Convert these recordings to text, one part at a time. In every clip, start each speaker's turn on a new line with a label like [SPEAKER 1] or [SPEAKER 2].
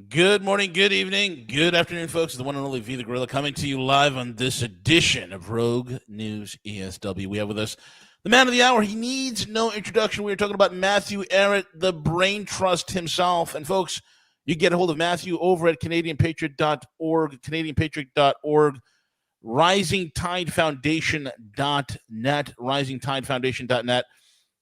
[SPEAKER 1] Good morning, good evening, good afternoon, folks. It's the one and only V the Gorilla coming to you live on this edition of Rogue News ESW. We have with us the man of the hour. He needs no introduction. We are talking about Matthew Arrett, the Brain Trust himself. And folks, you get a hold of Matthew over at CanadianPatriot.org, CanadianPatriot.org, RisingTideFoundation.net, RisingTideFoundation.net.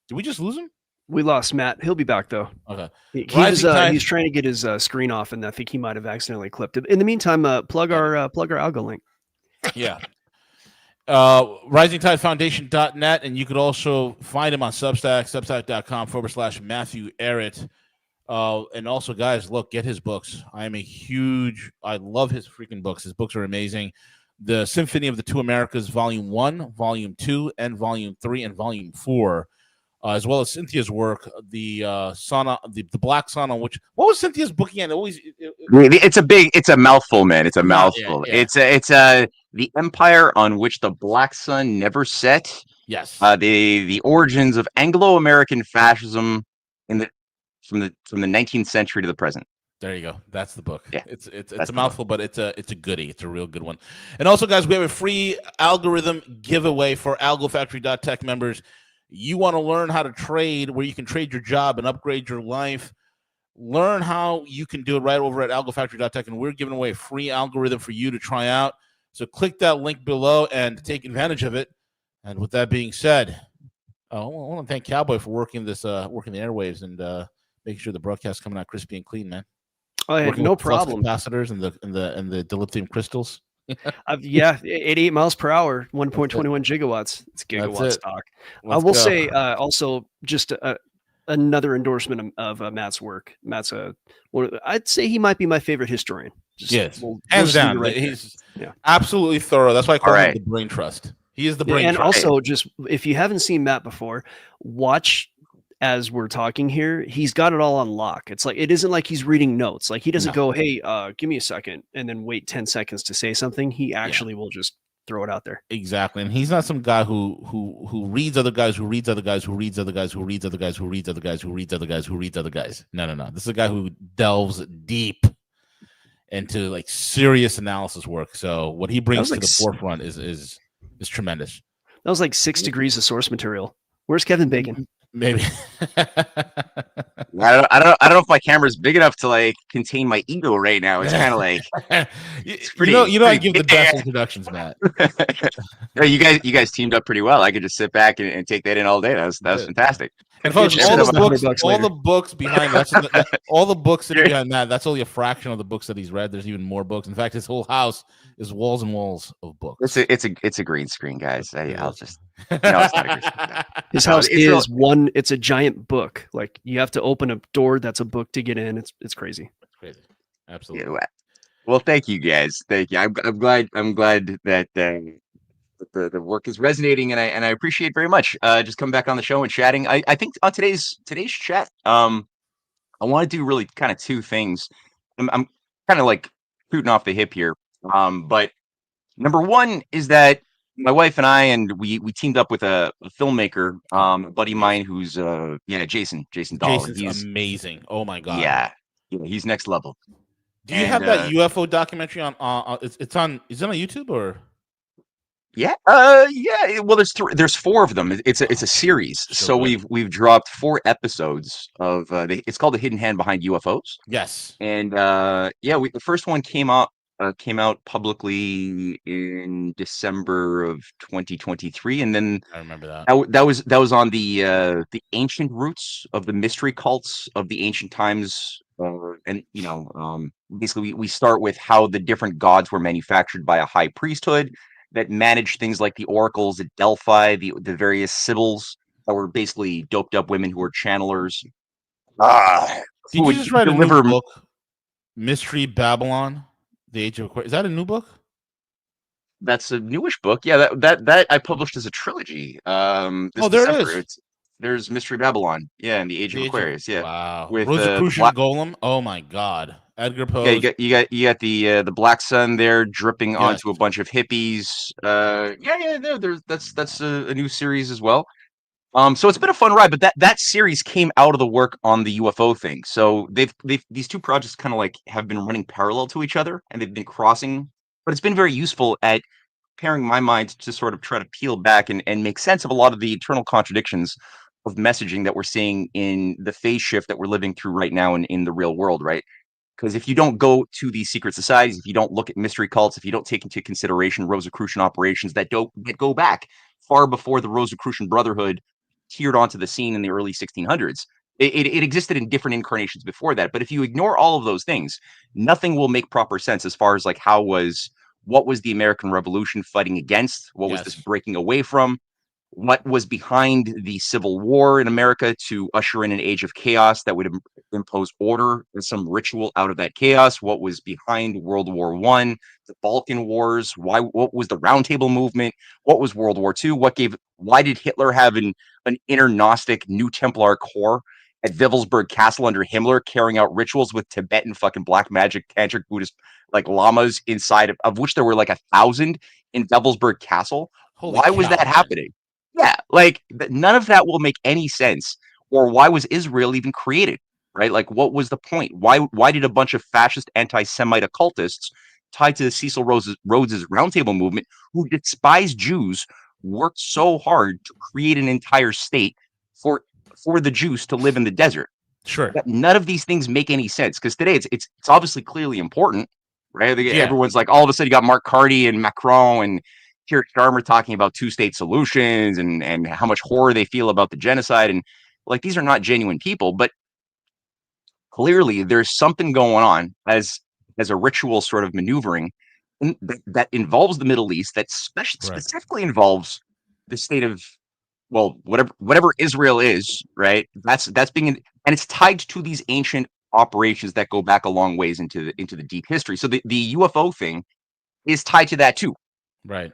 [SPEAKER 1] Did we just lose him?
[SPEAKER 2] We lost Matt. He'll be back though.
[SPEAKER 1] Okay.
[SPEAKER 2] He's trying to get his screen off, and I think he might have accidentally clipped it. In the meantime, plug our algo link.
[SPEAKER 1] Yeah. RisingTideFoundation.net, and you could also find him on Substack, substack.com/Matthew Arrett. And also, guys, look, get his books. I love his freaking books. His books are amazing. The Symphony of the Two Americas, Volume 1, Volume 2, and Volume 3, and Volume 4. As well as Cynthia's work, the sauna, the Black Sauna. What was Cynthia's book again?
[SPEAKER 3] It's a mouthful, man. It's a mouthful. Yeah. It's the empire on which the Black Sun never set.
[SPEAKER 1] Yes.
[SPEAKER 3] The origins of Anglo-American fascism from the 19th century to the present.
[SPEAKER 1] There you go. That's the book.
[SPEAKER 3] Yeah,
[SPEAKER 1] it's a mouthful, but it's a goodie. It's a real good one. And also, guys, we have a free algorithm giveaway for AlgoFactory.tech members. You want to learn how to trade, where you can trade your job and upgrade your life. Learn how you can do it right over at AlgoFactory.tech, and we're giving away a free algorithm for you to try out. So click that link below and take advantage of it. And with that being said, I want to thank Cowboy for working the airwaves and making sure the broadcast is coming out crispy and clean, man.
[SPEAKER 2] Oh, yeah, no problem.
[SPEAKER 1] Capacitors and the dilithium crystals.
[SPEAKER 2] 88 miles per hour, 1.21 gigawatts. It's gigawatt stock. I will say also just another endorsement of Matt's work. Matt's I'd say he might be my favorite historian.
[SPEAKER 1] Hands down. He's absolutely thorough. That's why I call him the Brain Trust. He is the Brain Trust.
[SPEAKER 2] And also, just if you haven't seen Matt before, watch. As we're talking here, he's got it all on lock. It's like, it isn't like he's reading notes. Like he doesn't go, hey, give me a second, and then wait 10 seconds to say something. He actually will just throw it out there.
[SPEAKER 1] Exactly. And he's not some guy who reads other guys, who reads other guys, who reads other guys, who reads other guys, who reads other guys, who reads other guys, who reads other guys. No. This is a guy who delves deep into like serious analysis work. So what he brings to the forefront is tremendous.
[SPEAKER 2] That was like 6 degrees of source material. Where's Kevin Bacon?
[SPEAKER 1] Maybe.
[SPEAKER 3] I don't know if my camera's big enough to like contain my ego right now. It's kind of like
[SPEAKER 1] it's pretty. I give the best introductions, Matt.
[SPEAKER 3] You guys teamed up pretty well. I could just sit back and take that in all day. That was fantastic.
[SPEAKER 1] And folks, all the books behind that, all the books that are behind that, that's only a fraction of the books that he's read. There's even more books. In fact, his whole house is walls and walls of books.
[SPEAKER 3] It's a green screen, guys. I'll just it's not a green screen.
[SPEAKER 2] His house is one. It's a giant book. Like you have to open a door that's a book to get in. It's crazy.
[SPEAKER 1] It's crazy. Absolutely.
[SPEAKER 3] Yeah, well, thank you guys. Thank you. I'm glad that the work is resonating, and I appreciate very much just coming back on the show and chatting. I think on today's chat, I want to do really kind of two things. I'm kind of like shooting off the hip here, but number one is that my wife and I we teamed up with a filmmaker, a buddy of mine who's Jason Dahl.
[SPEAKER 1] He's amazing. Oh my god.
[SPEAKER 3] Yeah, he's next level.
[SPEAKER 1] Do you have that UFO documentary on? It's on. Is it on YouTube or?
[SPEAKER 3] Yeah. Well, there's 4 of them. It's a series. So we've dropped 4 episodes of it's called The Hidden Hand Behind UFOs.
[SPEAKER 1] Yes.
[SPEAKER 3] And the first one came out publicly in December of 2023, and then
[SPEAKER 1] I remember that.
[SPEAKER 3] That was on the ancient roots of the mystery cults of the ancient times. And basically we start with how the different gods were manufactured by a high priesthood that managed things like the oracles at Delphi, the various sibyls that were basically doped up women who were channelers.
[SPEAKER 1] Did you just write a new book, Mystery Babylon, The Age of Aquarius? Is that a new book?
[SPEAKER 3] That's a newish book. Yeah, that I published as a trilogy.
[SPEAKER 1] There it is.
[SPEAKER 3] There's Mystery Babylon. Yeah, and The Age of Aquarius. Yeah.
[SPEAKER 1] Wow. With Rosicrucian Golem. Oh my God. Edgar Poe.
[SPEAKER 3] Yeah, you got the Black Sun there dripping onto a bunch of hippies. That's a new series as well. So it's been a fun ride, but that series came out of the work on the UFO thing. So they've these two projects kind of like have been running parallel to each other, and they've been crossing. But it's been very useful at preparing my mind to sort of try to peel back and make sense of a lot of the internal contradictions of messaging that we're seeing in the phase shift that we're living through right now in the real world, right? Because if you don't go to these secret societies, if you don't look at mystery cults, if you don't take into consideration Rosicrucian operations that go back far before the Rosicrucian Brotherhood tiered onto the scene in the early 1600s, it existed in different incarnations before that. But if you ignore all of those things, nothing will make proper sense as far as like what was the American Revolution fighting against? What was this breaking away from? What was behind the Civil War in America to usher in an age of chaos that would impose order and some ritual out of that chaos? What was behind World War I, the Balkan Wars? What was the Round Table movement? What was World War II? Why did Hitler have an inner Gnostic Neo-Templar core at Wewelsburg Castle under Himmler, carrying out rituals with Tibetan fucking black magic tantric Buddhist like lamas inside of which there were like 1,000 in Wewelsburg Castle?
[SPEAKER 1] Holy
[SPEAKER 3] Why was
[SPEAKER 1] cow,
[SPEAKER 3] that
[SPEAKER 1] man.
[SPEAKER 3] happening? Yeah, like none of that will make any sense. Or why was Israel even created? Right? Like, what was the point? Why did a bunch of fascist anti-Semite occultists tied to the Cecil Rhodes's Roundtable movement, who despise Jews, work so hard to create an entire state for the Jews to live in the desert?
[SPEAKER 1] Sure.
[SPEAKER 3] None of these things make any sense because today it's obviously clearly important, right?
[SPEAKER 1] Yeah.
[SPEAKER 3] Everyone's like, all of a sudden you got Mark Carney and Macron and Keir Starmer talking about two-state solutions and how much horror they feel about the genocide, and like these are not genuine people, but clearly there's something going on as a ritual sort of maneuvering that involves the Middle East, that specifically involves the state of, well, whatever Israel is, right? That's being and it's tied to these ancient operations that go back a long ways into the deep history. So the UFO thing is tied to that too.
[SPEAKER 1] Right.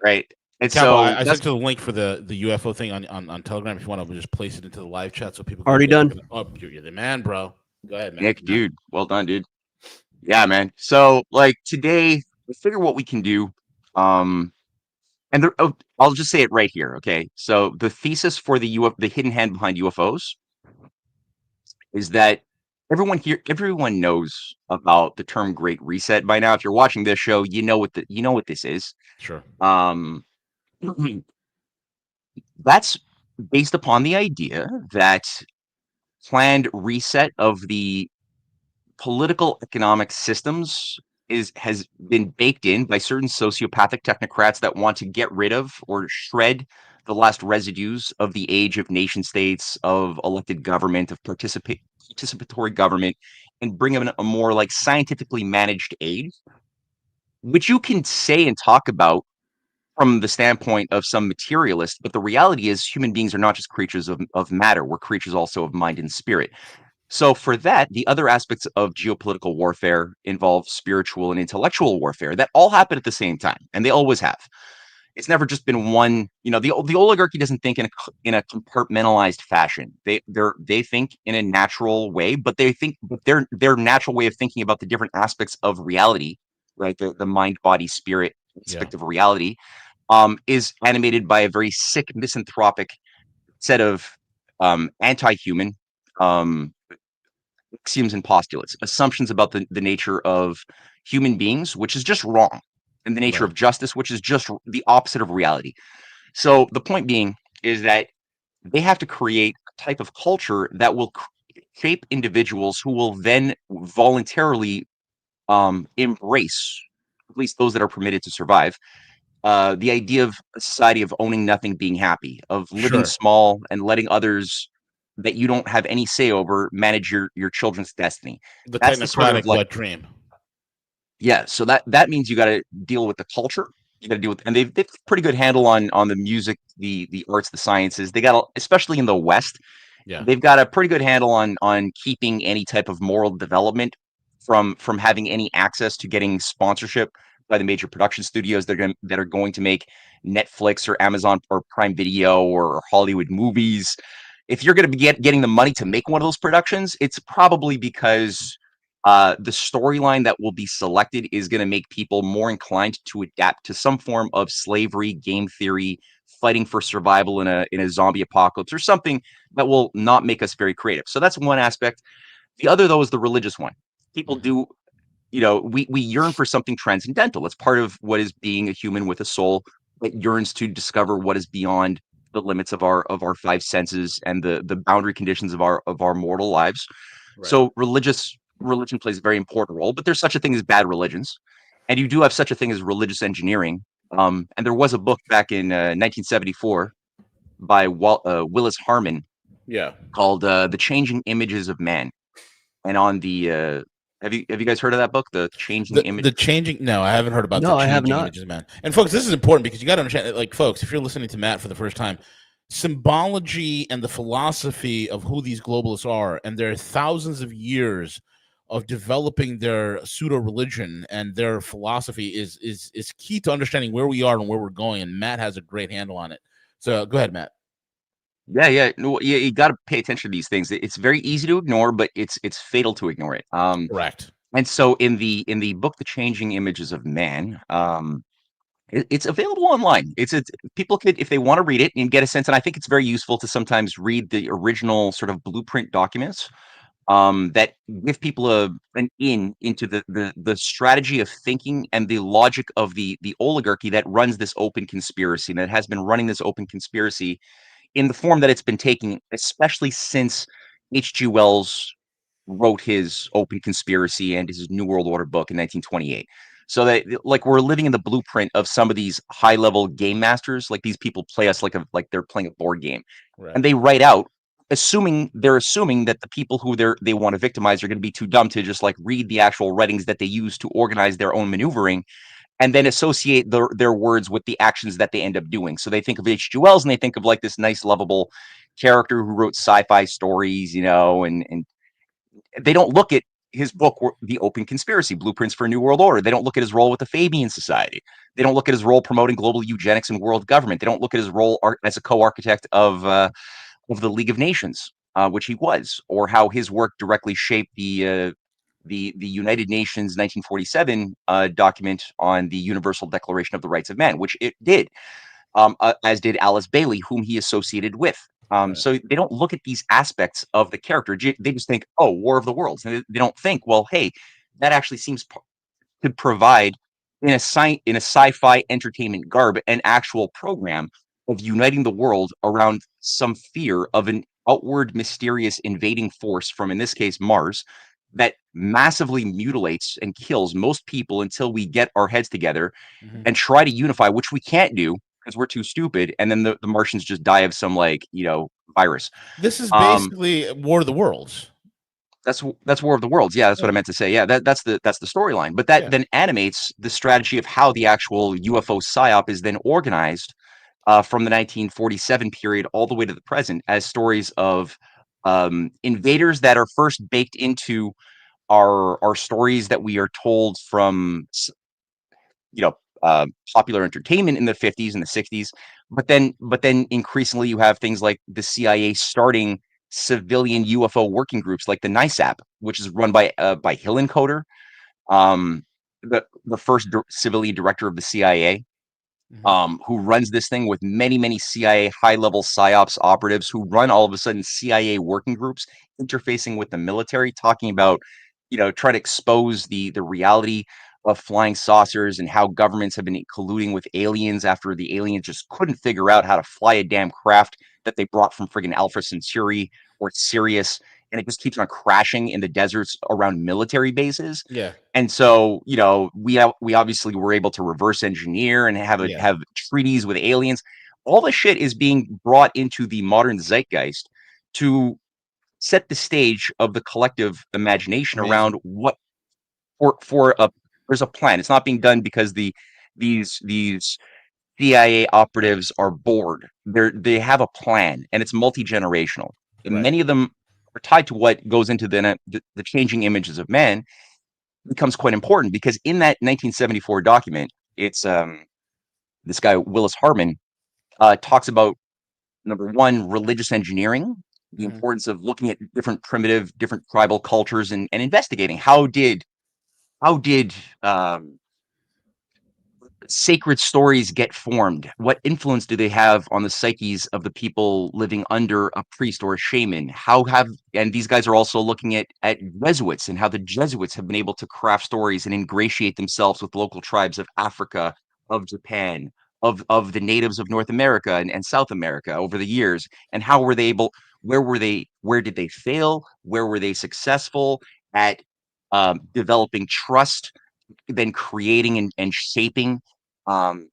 [SPEAKER 3] And
[SPEAKER 1] Campbell,
[SPEAKER 3] so
[SPEAKER 1] I sent you the link for the UFO thing on Telegram if you want to just place it into the live chat so people can
[SPEAKER 2] already done.
[SPEAKER 1] Oh, you're the man, bro. Go ahead, man.
[SPEAKER 3] Nick, dude, well done, dude. Yeah, man. So like today, we figure what we can do. And I'll just say it right here, okay? So the thesis for the hidden hand behind UFOs is that everyone knows about the term Great Reset by now. If you're watching this show, you know what this is.
[SPEAKER 1] Sure.
[SPEAKER 3] That's based upon the idea that planned reset of the political economic systems has been baked in by certain sociopathic technocrats that want to get rid of or shred the last residues of the age of nation states, of elected government, of participatory government, and bring in a more like scientifically managed age, which you can say and talk about from the standpoint of some materialist, but the reality is human beings are not just creatures of matter. We're creatures also of mind and spirit. So for that, the other aspects of geopolitical warfare involve spiritual and intellectual warfare that all happen at the same time, and they always have. It's never just been one. You know, the oligarchy doesn't think in a compartmentalized fashion. They think in a natural way, but their natural way of thinking about the different aspects of reality, right? The mind, body, spirit aspect of reality, is animated by a very sick, misanthropic set of anti-human axioms and postulates, assumptions about the nature of human beings, which is just wrong, and the nature of justice, which is just the opposite of reality. So the point being is that they have to create a type of culture that will shape individuals who will then voluntarily embrace, at least those that are permitted to survive, the idea of a society of owning nothing, being happy, of living small and letting others that you don't have any say over manage your children's destiny.
[SPEAKER 1] That's the sort of like wet dream.
[SPEAKER 3] Yeah, so that means you got to deal with the culture. You got to deal with, and they've pretty good handle on the music, the arts, the sciences. They got, especially in the West, they've got a pretty good handle on keeping any type of moral development from having any access to getting sponsorship by the major production studios that are going to make Netflix or Amazon or Prime Video or Hollywood movies. If you're going to be getting the money to make one of those productions, it's probably because the storyline that will be selected is going to make people more inclined to adapt to some form of slavery, game theory, fighting for survival in a zombie apocalypse, or something that will not make us very creative. So that's one aspect. The other, though, is the religious one. People do, we yearn for something transcendental. It's part of what is being a human with a soul that yearns to discover what is beyond the limits of our five senses and the boundary conditions of our mortal lives.
[SPEAKER 1] Right.
[SPEAKER 3] So religion plays a very important role, but there's such a thing as bad religions, and you do have such a thing as religious engineering. And there was a book back in 1974 by Willis Harman, called "The Changing Images of Man." And on the have you guys heard of that book, The Changing Image?
[SPEAKER 1] The changing? No, I haven't heard about.
[SPEAKER 2] No,
[SPEAKER 1] the
[SPEAKER 2] I have
[SPEAKER 1] Changing
[SPEAKER 2] not.
[SPEAKER 1] Images of Man. And folks, this is important because you got to understand that, like, folks, if you're listening to Matt for the first time, symbology and the philosophy of who these globalists are, and their thousands of years of developing their pseudo religion and their philosophy is key to understanding where we are and where we're going. And Matt has a great handle on it. So go ahead, Matt.
[SPEAKER 3] Yeah. No, you got to pay attention to these things. It's very easy to ignore, but it's fatal to ignore it.
[SPEAKER 1] Correct.
[SPEAKER 3] And so in the book, The Changing Images of Man, it's available online. It's people could, if they want to read it and get a sense, and I think it's very useful to sometimes read the original sort of blueprint documents that give people an into the strategy of thinking and the logic of the oligarchy that runs this open conspiracy, and that has been running this open conspiracy in the form that it's been taking, especially since H.G. Wells wrote his Open Conspiracy and his New World Order book in 1928. So that, like, we're living in the blueprint of some of these high-level game masters. Like, these people play us like they're playing a board game,
[SPEAKER 1] Right.
[SPEAKER 3] and they write out, assuming that the people who they want to victimize are going to be too dumb to just like read the actual writings that they use to organize their own maneuvering, and then associate their words with the actions that they end up doing. So they think of H.G. Wells and they think of like this nice, lovable character who wrote sci-fi stories, and they don't look at his book, The Open Conspiracy, Blueprints for a New World Order. They don't look at his role with the Fabian Society. They don't look at his role promoting global eugenics and world government. They don't look at his role as a co-architect of the League of Nations, which he was, or how his work directly shaped the United Nations 1947 document on the Universal Declaration of the Rights of Man, which it did, as did Alice Bailey, whom he associated with.
[SPEAKER 1] Right.
[SPEAKER 3] So they don't look at these aspects of the character. They just think, oh, War of the Worlds. And they don't think, well, hey, that actually seems to provide, in a sci-fi entertainment garb, an actual program of uniting the world around some fear of an outward mysterious invading force from, in this case, Mars, that massively mutilates and kills most people until we get our heads together and try to unify, which we can't do because we're too stupid, and then the Martians just die of some virus.
[SPEAKER 1] This is basically War of the Worlds.
[SPEAKER 3] That's War of the Worlds. Yeah, that's what I meant to say. Yeah, that's the storyline. But that then animates the strategy of how the actual UFO psyop is then organized from the 1947 period all the way to the present, as stories of invaders that are first baked into our stories that we are told from popular entertainment in the 50s and the 60s, but then increasingly you have things like the CIA starting civilian UFO working groups like the NISAP, which is run by Hillenkoetter, the first civilian director of the CIA, who runs this thing with many CIA high-level psyops operatives who run all of a sudden CIA working groups interfacing with the military, talking about trying to expose the reality of flying saucers and how governments have been colluding with aliens after the aliens just couldn't figure out how to fly a damn craft that they brought from friggin' Alpha Centauri or Sirius, and it just keeps on crashing in the deserts around military bases.
[SPEAKER 1] Yeah.
[SPEAKER 3] And so, we obviously were able to reverse engineer and have treaties with aliens. All this shit is being brought into the modern zeitgeist to set the stage of the collective imagination around what there's a plan. It's not being done because these CIA operatives are bored. They have a plan, and it's multi-generational. And
[SPEAKER 1] Right.
[SPEAKER 3] many of them are tied to what goes into the changing images of man. Becomes quite important because in that 1974 document, it's this guy Willis Harman talks about, number one, religious engineering the importance of looking at different tribal cultures and investigating how did sacred stories get formed? What influence do they have on the psyches of the people living under a priest or a shaman? And these guys are also looking at Jesuits and how the Jesuits have been able to craft stories and ingratiate themselves with local tribes of Africa, of Japan, of the natives of North America and South America over the years. And how were they able, where did they fail? Where were they successful at developing trust, then creating and shaping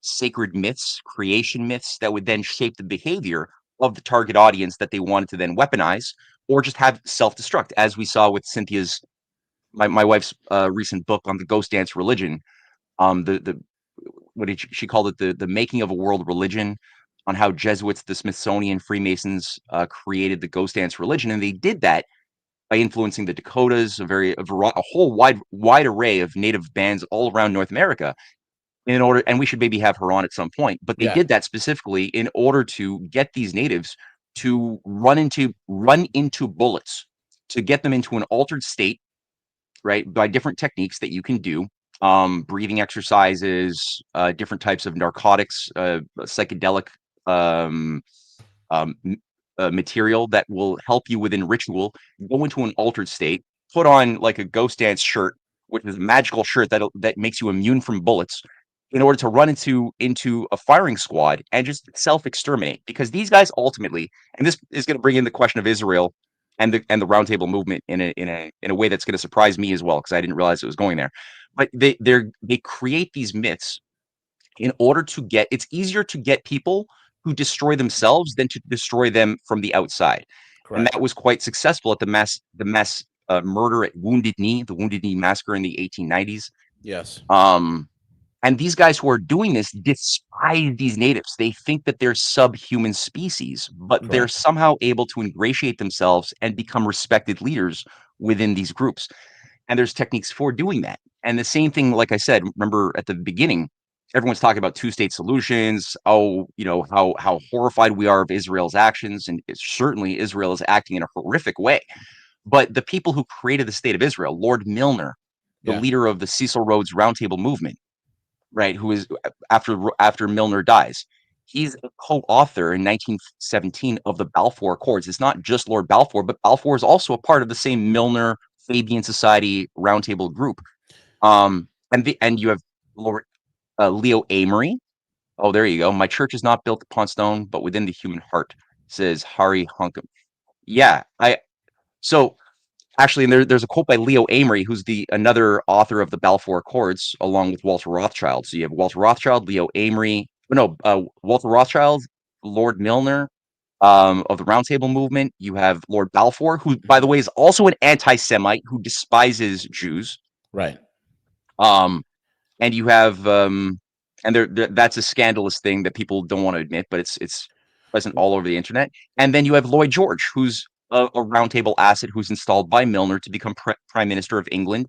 [SPEAKER 3] sacred myths, creation myths that would then shape the behavior of the target audience that they wanted to then weaponize or just have self-destruct, as we saw with Cynthia's, my wife's recent book on the ghost dance religion. The what did she called it? The making of a world religion, on how Jesuits, the Smithsonian, Freemasons created the ghost dance religion, and they did that by influencing the Dakotas, a whole wide array of native bands all around North America. And we should maybe have her on at some point, but they did that specifically in order to get these natives to run into bullets, to get them into an altered state, right, by different techniques that you can do, breathing exercises, different types of narcotics, psychedelic material that will help you within ritual, go into an altered state, put on like a ghost dance shirt, which is a magical shirt that makes you immune from bullets, in order to run into a firing squad and just self-exterminate. Because these guys ultimately, and this is going to bring in the question of Israel and the roundtable movement in a way that's going to surprise me as well, because I didn't realize it was going there. But they create these myths in order to get, it's easier to get people who destroy themselves than to destroy them from the outside. Correct. And that was quite successful at the mass murder at Wounded Knee, the Wounded Knee massacre in the 1890s.
[SPEAKER 1] Yes.
[SPEAKER 3] And these guys who are doing this despise these natives. They think that they're subhuman species, but correct, they're somehow able to ingratiate themselves and become respected leaders within these groups. And there's techniques for doing that. And the same thing, like I said, remember at the beginning, everyone's talking about two-state solutions. Oh, how horrified we are of Israel's actions. And certainly Israel is acting in a horrific way. But the people who created the state of Israel, Lord Milner, the leader of the Cecil Rhodes Roundtable movement, right, who is after Milner dies, he's a co-author in 1917 of the Balfour Accords. It's not just Lord Balfour, but Balfour is also a part of the same Milner Fabian Society Roundtable group. And you have Lord Leo Amory. Oh, there you go. My church is not built upon stone, but within the human heart, says Hari Hunkum. Yeah, so actually, and there's a quote by Leo Amory, who's another author of the Balfour Accords, along with Walter Rothschild. So you have Walter Rothschild, Leo Amory, Walter Rothschild, Lord Milner of the Roundtable movement. You have Lord Balfour, who, by the way, is also an anti-Semite who despises Jews.
[SPEAKER 1] Right.
[SPEAKER 3] And you have, that's a scandalous thing that people don't want to admit, but it's present all over the internet. And then you have Lloyd George, who's a roundtable asset who's installed by Milner to become Prime Minister of England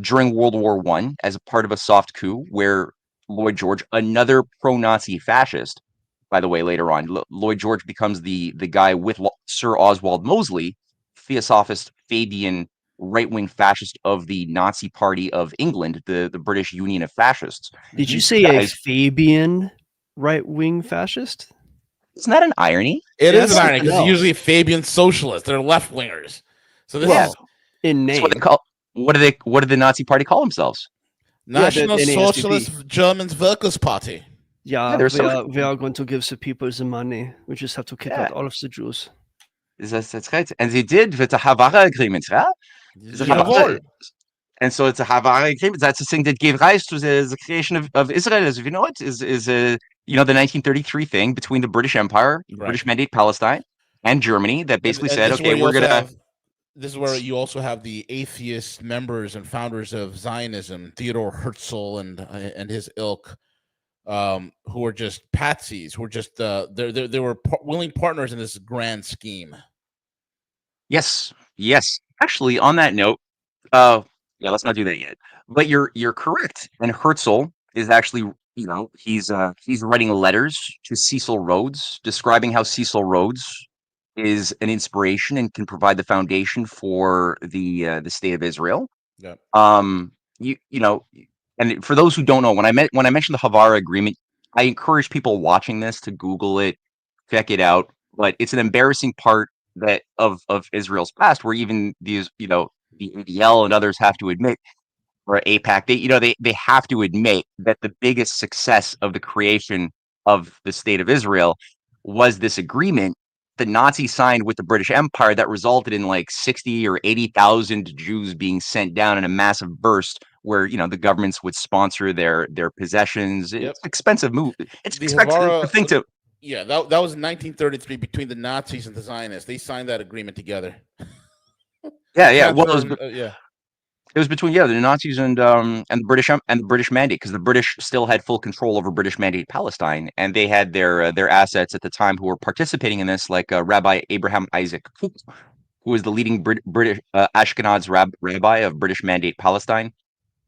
[SPEAKER 3] during World War I as a part of a soft coup, where Lloyd George, another pro-Nazi fascist, by the way, later on, Lloyd George becomes the guy with Sir Oswald Mosley, Theosophist Fabian right-wing fascist of the Nazi Party of England, the British Union of Fascists.
[SPEAKER 2] Did you say a Fabian right-wing fascist?
[SPEAKER 3] Isn't that an irony?
[SPEAKER 1] It is an irony, because usually Fabian socialists, they're left-wingers. So this is
[SPEAKER 2] in name.
[SPEAKER 3] What do the Nazi Party call themselves?
[SPEAKER 1] National Socialist Germans Workers' Party.
[SPEAKER 2] Yeah, we are going to give the people the money. We just have to kick out all of the Jews.
[SPEAKER 3] That's right. And they did with the Havara Agreement, right? And so it's a Havara Agreement. That's the thing that gave rise to the creation of Israel, as you know it, is the 1933 thing between the British Empire, British Mandate Palestine, and Germany that basically said, okay, we're going to...
[SPEAKER 1] This is where you also have the atheist members and founders of Zionism, Theodor Herzl and his ilk, who are just patsies, who are just they were willing partners in this grand scheme.
[SPEAKER 3] Yes. Actually, on that note, let's not do that yet. But you're correct. And Herzl is actually, he's writing letters to Cecil Rhodes, describing how Cecil Rhodes is an inspiration and can provide the foundation for the state of Israel.
[SPEAKER 1] Yeah.
[SPEAKER 3] You know, and for those who don't know, when I mentioned the Havara Agreement, I encourage people watching this to Google it, check it out. But it's an embarrassing part that of Israel's past, where even these, you know, the ADL and others have to admit, or APAC, they have to admit that the biggest success of the creation of the state of Israel was this agreement the Nazis signed with the British Empire that resulted in like 60 or 80,000 Jews being sent down in a massive burst, where, you know, the governments would sponsor their possessions.
[SPEAKER 1] Yep.
[SPEAKER 3] It's expensive move. It's
[SPEAKER 1] The
[SPEAKER 3] expensive thing to.
[SPEAKER 1] Yeah, that was in 1933 between the Nazis and the Zionists. They signed that agreement together.
[SPEAKER 3] Yeah. Well,
[SPEAKER 1] Yeah.
[SPEAKER 3] it was between the Nazis and the British Mandate, because the British still had full control over British Mandate Palestine, and they had their assets at the time who were participating in this, like Rabbi Abraham Isaac Kook, who was the leading British Ashkenaz rabbi of British Mandate Palestine,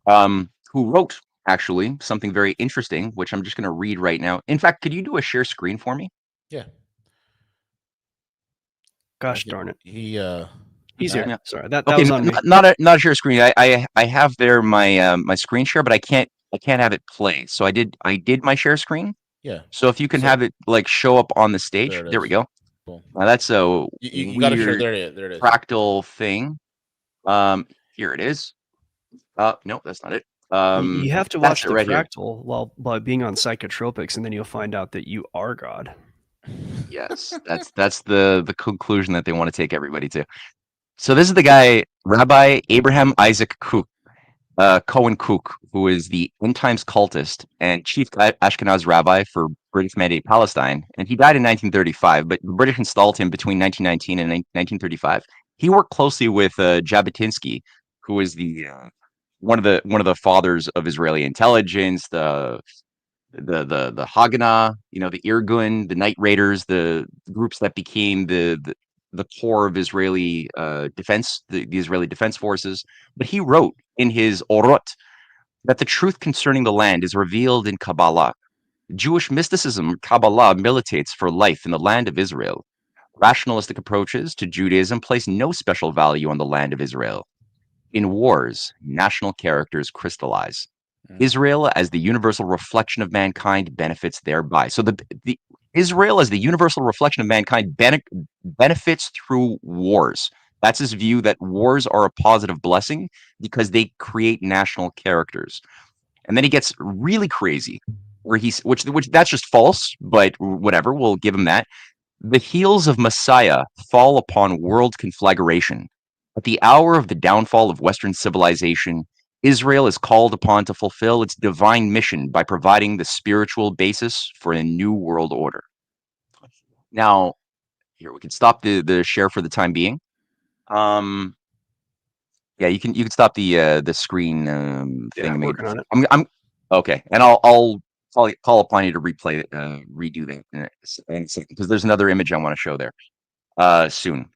[SPEAKER 3] who wrote actually something very interesting, which I'm just going to read right now. In fact, could you do a share screen for me?
[SPEAKER 1] Yeah.
[SPEAKER 2] Gosh darn it.
[SPEAKER 1] He's
[SPEAKER 2] here.
[SPEAKER 3] Yeah.
[SPEAKER 2] Sorry, that
[SPEAKER 3] Okay,
[SPEAKER 2] was on me.
[SPEAKER 3] not a share screen. I have there my my screen share, but I can't have it play. So I did my share screen.
[SPEAKER 1] Yeah.
[SPEAKER 3] So if you can have it like show up on the stage, there we go.
[SPEAKER 1] Cool.
[SPEAKER 3] Now that's a
[SPEAKER 1] You got to share.
[SPEAKER 3] weird
[SPEAKER 1] There it is.
[SPEAKER 3] fractal thing. Here it is. No, that's not it.
[SPEAKER 2] You have to watch the
[SPEAKER 3] right here.
[SPEAKER 2] fractal while by being on psychotropics, and then you'll find out that you are God.
[SPEAKER 3] Yes, that's the conclusion that they want to take everybody to. So this is the guy, Rabbi Abraham Isaac Kook, Cohen Kook, who is the end times cultist and chief Ashkenaz rabbi for British Mandate Palestine, and he died in 1935. But the British installed him between 1919 and 1935. He worked closely with Jabotinsky, who is the one of the fathers of Israeli intelligence, the Haganah, you know, the Irgun, the Night Raiders, the groups that became the core of Israeli defense, the Israeli defense forces. But he wrote in his Orot that the truth concerning the land is revealed in Kabbalah. Jewish mysticism, Kabbalah, militates for life in the land of Israel. Rationalistic approaches to Judaism place no special value on the land of Israel. In wars, national characters crystallize. Israel, as the universal reflection of mankind, benefits thereby. So the Israel, as the universal reflection of mankind, benefits through wars. That's his view, that wars are a positive blessing because they create national characters. And then he gets really crazy, where which that's just false, but whatever, we'll give him that. The heels of Messiah fall upon world conflagration. At the hour of the downfall of Western civilization, Israel is called upon to fulfill its divine mission by providing the spiritual basis for a new world order. Now, here we can stop the share for the time being. Yeah, you can stop the screen thing.
[SPEAKER 2] Yeah, working on it.
[SPEAKER 3] I'm okay, and I'll call upon you to replay it, redo that in a second, because there's another image I want to show there soon.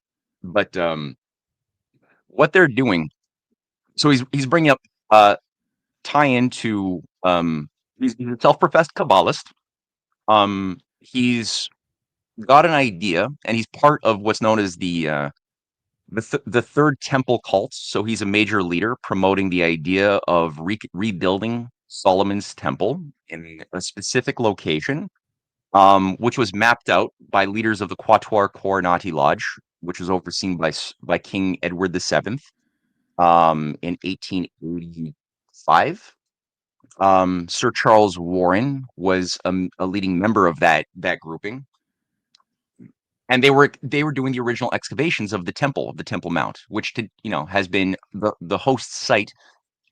[SPEAKER 3] But what they're doing, so he's bringing up tie into he's a self-professed Kabbalist. He's got an idea, and he's part of what's known as the Third Temple cult. So he's a major leader promoting the idea of rebuilding Solomon's temple in a specific location, which was mapped out by leaders of the Quatuor Coronati Lodge, which was overseen by King Edward VII in 1885. Sir Charles Warren was a leading member of that grouping, and they were doing the original excavations of the Temple Mount, which has been the host site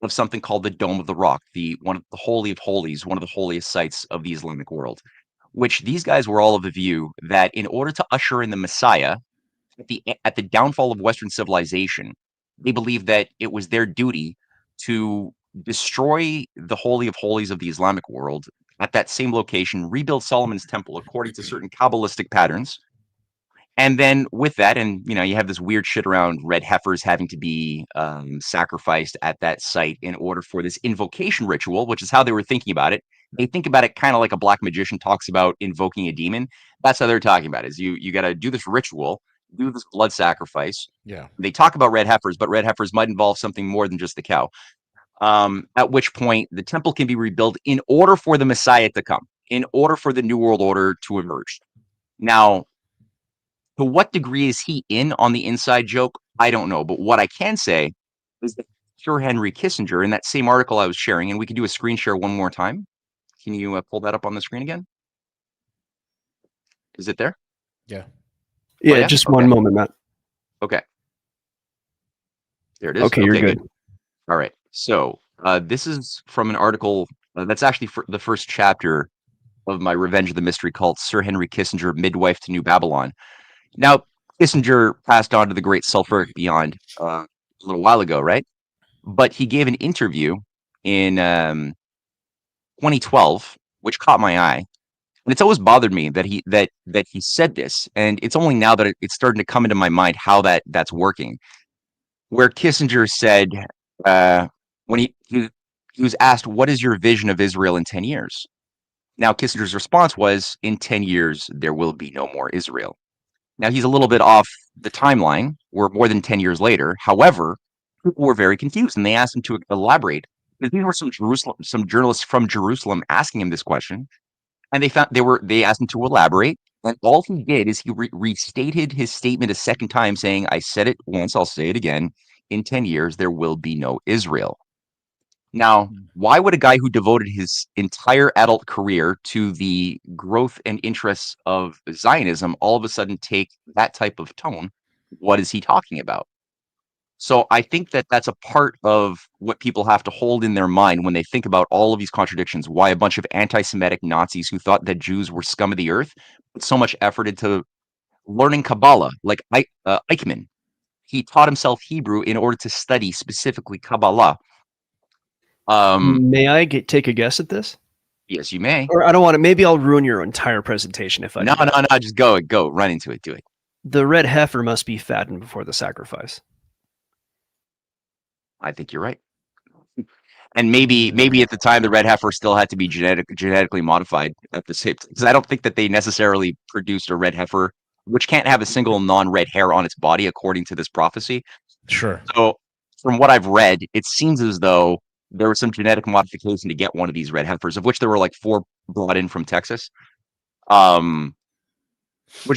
[SPEAKER 3] of something called the Dome of the Rock, one of the Holy of Holies, one of the holiest sites of the Islamic world. Which these guys were all of the view that in order to usher in the Messiah at the downfall of Western civilization, they believed that it was their duty to destroy the Holy of Holies of the Islamic world at that same location, rebuild Solomon's temple according to certain Kabbalistic patterns. And then with that, and you have this weird shit around red heifers having to be sacrificed at that site in order for this invocation ritual, which is how they were thinking about it. they think about it kind of like a black magician talks about invoking a demon. That's how they're talking about it, is you got to do this ritual, do this blood sacrifice.
[SPEAKER 1] Yeah.
[SPEAKER 3] They talk about red heifers, but red heifers might involve something more than just the cow. At which point the temple can be rebuilt in order for the Messiah to come, in order for the New World Order to emerge. Now, to what degree is he in on the inside joke? I don't know. But what I can say is that Sir Henry Kissinger, in that same article I was sharing, and we can do a screen share one more time. Can you pull that up on the screen again? Is it there?
[SPEAKER 1] Yeah.
[SPEAKER 2] Yeah,
[SPEAKER 3] yeah?
[SPEAKER 2] just
[SPEAKER 3] Okay.
[SPEAKER 2] one moment, Matt.
[SPEAKER 3] Okay. There it is.
[SPEAKER 2] Okay, you're good.
[SPEAKER 3] All right. So this is from an article that's actually for the first chapter of my Revenge of the Mystery Cult, Sir Henry Kissinger, Midwife to New Babylon. Now, Kissinger passed on to the great sulfuric beyond a little while ago, right? But he gave an interview in 2012, which caught my eye. And it's always bothered me that he said this, and it's only now that it's starting to come into my mind how that's working. Where Kissinger said, when he was asked, "What is your vision of Israel in 10 years?" Now, Kissinger's response was, "In 10 years, there will be no more Israel." Now, he's a little bit off the timeline. We're more than 10 years later. However, people were very confused, and they asked him to elaborate. Because these were some journalists from Jerusalem asking him this question, and they asked him to elaborate. And all he did is he restated his statement a second time, saying, "I said it once, I'll say it again. In 10 years, there will be no Israel." Now, why would a guy who devoted his entire adult career to the growth and interests of Zionism all of a sudden take that type of tone? What is he talking about? So I think that that's a part of what people have to hold in their mind when they think about all of these contradictions. Why a bunch of anti-Semitic Nazis who thought that Jews were scum of the earth put so much effort into learning Kabbalah, like Eichmann. He taught himself Hebrew in order to study specifically Kabbalah.
[SPEAKER 2] May I take a guess at this?
[SPEAKER 3] Yes, you may.
[SPEAKER 2] Or I don't want to. Maybe I'll ruin your entire presentation if I
[SPEAKER 3] No,
[SPEAKER 2] do.
[SPEAKER 3] no, just go, run into it, do it.
[SPEAKER 2] The red heifer must be fattened before the sacrifice.
[SPEAKER 3] I think you're right. And maybe at the time the red heifer still had to be genetically modified at the same time, because I don't think that they necessarily produced a red heifer which can't have a single non-red hair on its body according to this prophecy.
[SPEAKER 1] Sure.
[SPEAKER 3] So from what I've read, it seems as though there was some genetic modification to get one of these red heifers, of which there were like 4 brought in from Texas. Which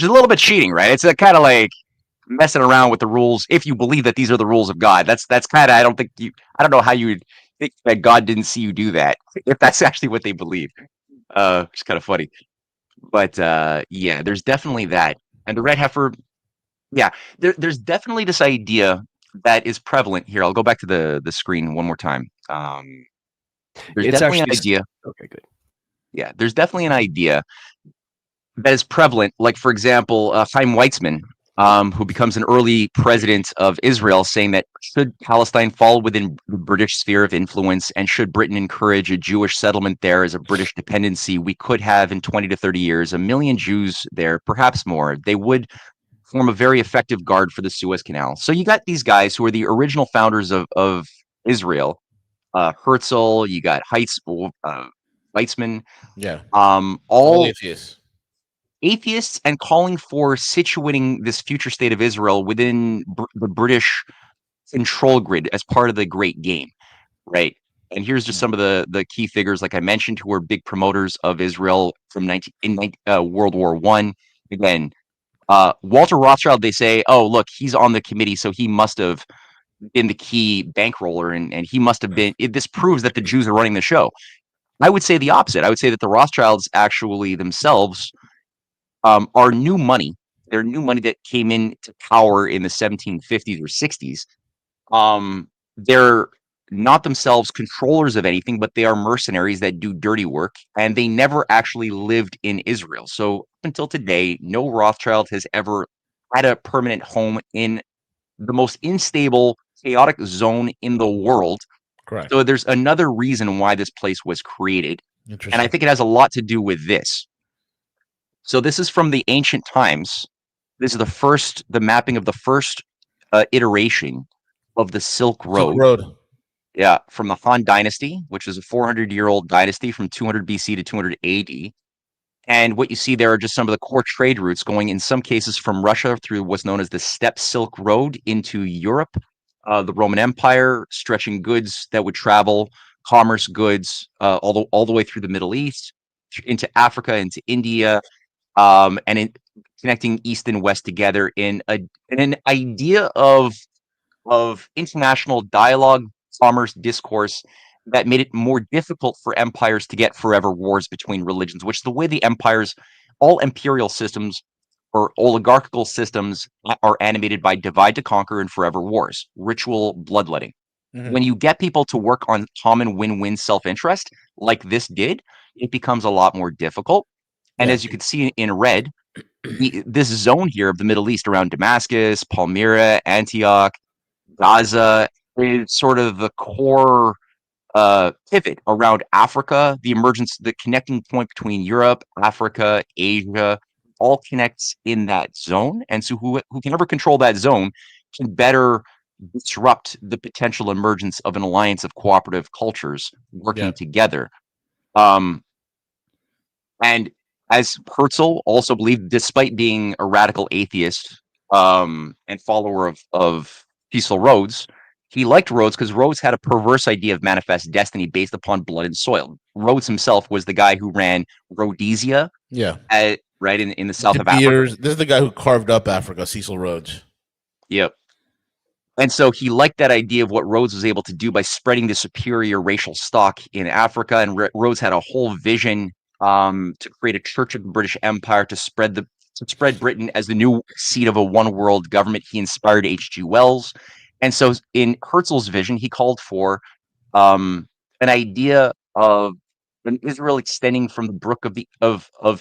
[SPEAKER 3] is a little bit cheating, right? It's kind of like messing around with the rules if you believe that these are the rules of God. That's kind of, I don't know how you would think that God didn't see you do that if that's actually what they believe. It's kind of funny. But yeah, there's definitely that. And the red heifer, yeah, there's definitely this idea that is prevalent here. I'll go back to the screen one more time. There's
[SPEAKER 2] It's
[SPEAKER 3] definitely an
[SPEAKER 2] actually
[SPEAKER 3] idea.
[SPEAKER 2] okay, good.
[SPEAKER 3] Yeah, there's definitely an idea that is prevalent. Like, for example, Chaim Weizmann, who becomes an early president of Israel, saying that should Palestine fall within the British sphere of influence and should Britain encourage a Jewish settlement there as a British dependency, we could have in 20 to 30 years 1 million Jews there, perhaps more. They would form a very effective guard for the Suez Canal. So you got these guys who are the original founders of Israel. Herzl, you got Weizmann,
[SPEAKER 1] Yeah.
[SPEAKER 3] all
[SPEAKER 1] atheists.
[SPEAKER 3] and calling for situating this future state of Israel within the British control grid as part of the Great Game, right? And here's just some of the key figures, like I mentioned, who were big promoters of Israel from World War I. Again, Walter Rothschild, they say, oh, look, he's on the committee, so he must have been the key bankroller, and he must have been. This proves that the Jews are running the show. I would say the opposite. I would say that the Rothschilds actually themselves are new money. They're new money that came into power in the 1750s or 60s. They're not themselves controllers of anything, but they are mercenaries that do dirty work, and they never actually lived in Israel. So up until today, no Rothschild has ever had a permanent home in the most unstable, chaotic zone in the world.
[SPEAKER 1] Correct.
[SPEAKER 3] So there's another reason why this place was created.
[SPEAKER 1] Interesting.
[SPEAKER 3] And I think it has a lot to do with this. So this is from the ancient times. This is the mapping of the first iteration of the Silk Road. Yeah, from the Han Dynasty, which is a 400-year-old dynasty from 200 BC to 200 AD. And what you see there are just some of the core trade routes going in some cases from Russia through what's known as the Steppe Silk Road into Europe, the Roman Empire, stretching goods that would travel, commerce goods, all the way through the Middle East, into Africa, into India, and connecting East and West together in an idea of international dialogue, commerce, discourse that made it more difficult for empires to get forever wars between religions, which is the way the empires, all imperial systems or oligarchical systems are animated by divide to conquer and forever wars, ritual bloodletting.
[SPEAKER 1] Mhm.
[SPEAKER 3] When you get people to work on common win-win self-interest, like this did, it becomes a lot more difficult. And
[SPEAKER 1] Yeah.
[SPEAKER 3] as you can see in red, this zone here of the Middle East around Damascus, Palmyra, Antioch, Gaza is sort of the core pivot around Africa, the emergence, the connecting point between Europe, Africa, Asia, all connects in that zone. And so who can ever control that zone can better disrupt the potential emergence of an alliance of cooperative cultures working
[SPEAKER 1] Yeah.
[SPEAKER 3] together. And as Herzl also believed, despite being a radical atheist and follower of Cecil Rhodes, he liked Rhodes because Rhodes had a perverse idea of manifest destiny based upon blood and soil. Rhodes himself was the guy who ran Rhodesia,
[SPEAKER 1] Yeah.
[SPEAKER 3] right in the south
[SPEAKER 1] De
[SPEAKER 3] of Africa.
[SPEAKER 1] Beers. This is the guy who carved up Africa, Cecil Rhodes.
[SPEAKER 3] Yep. And so he liked that idea of what Rhodes was able to do by spreading the superior racial stock in Africa. And Rhodes had a whole vision to create a Church of the British Empire to spread Britain as the new seat of a one world government. He inspired H.G. Wells. And so in Herzl's vision, he called for an idea of an Israel extending from the brook of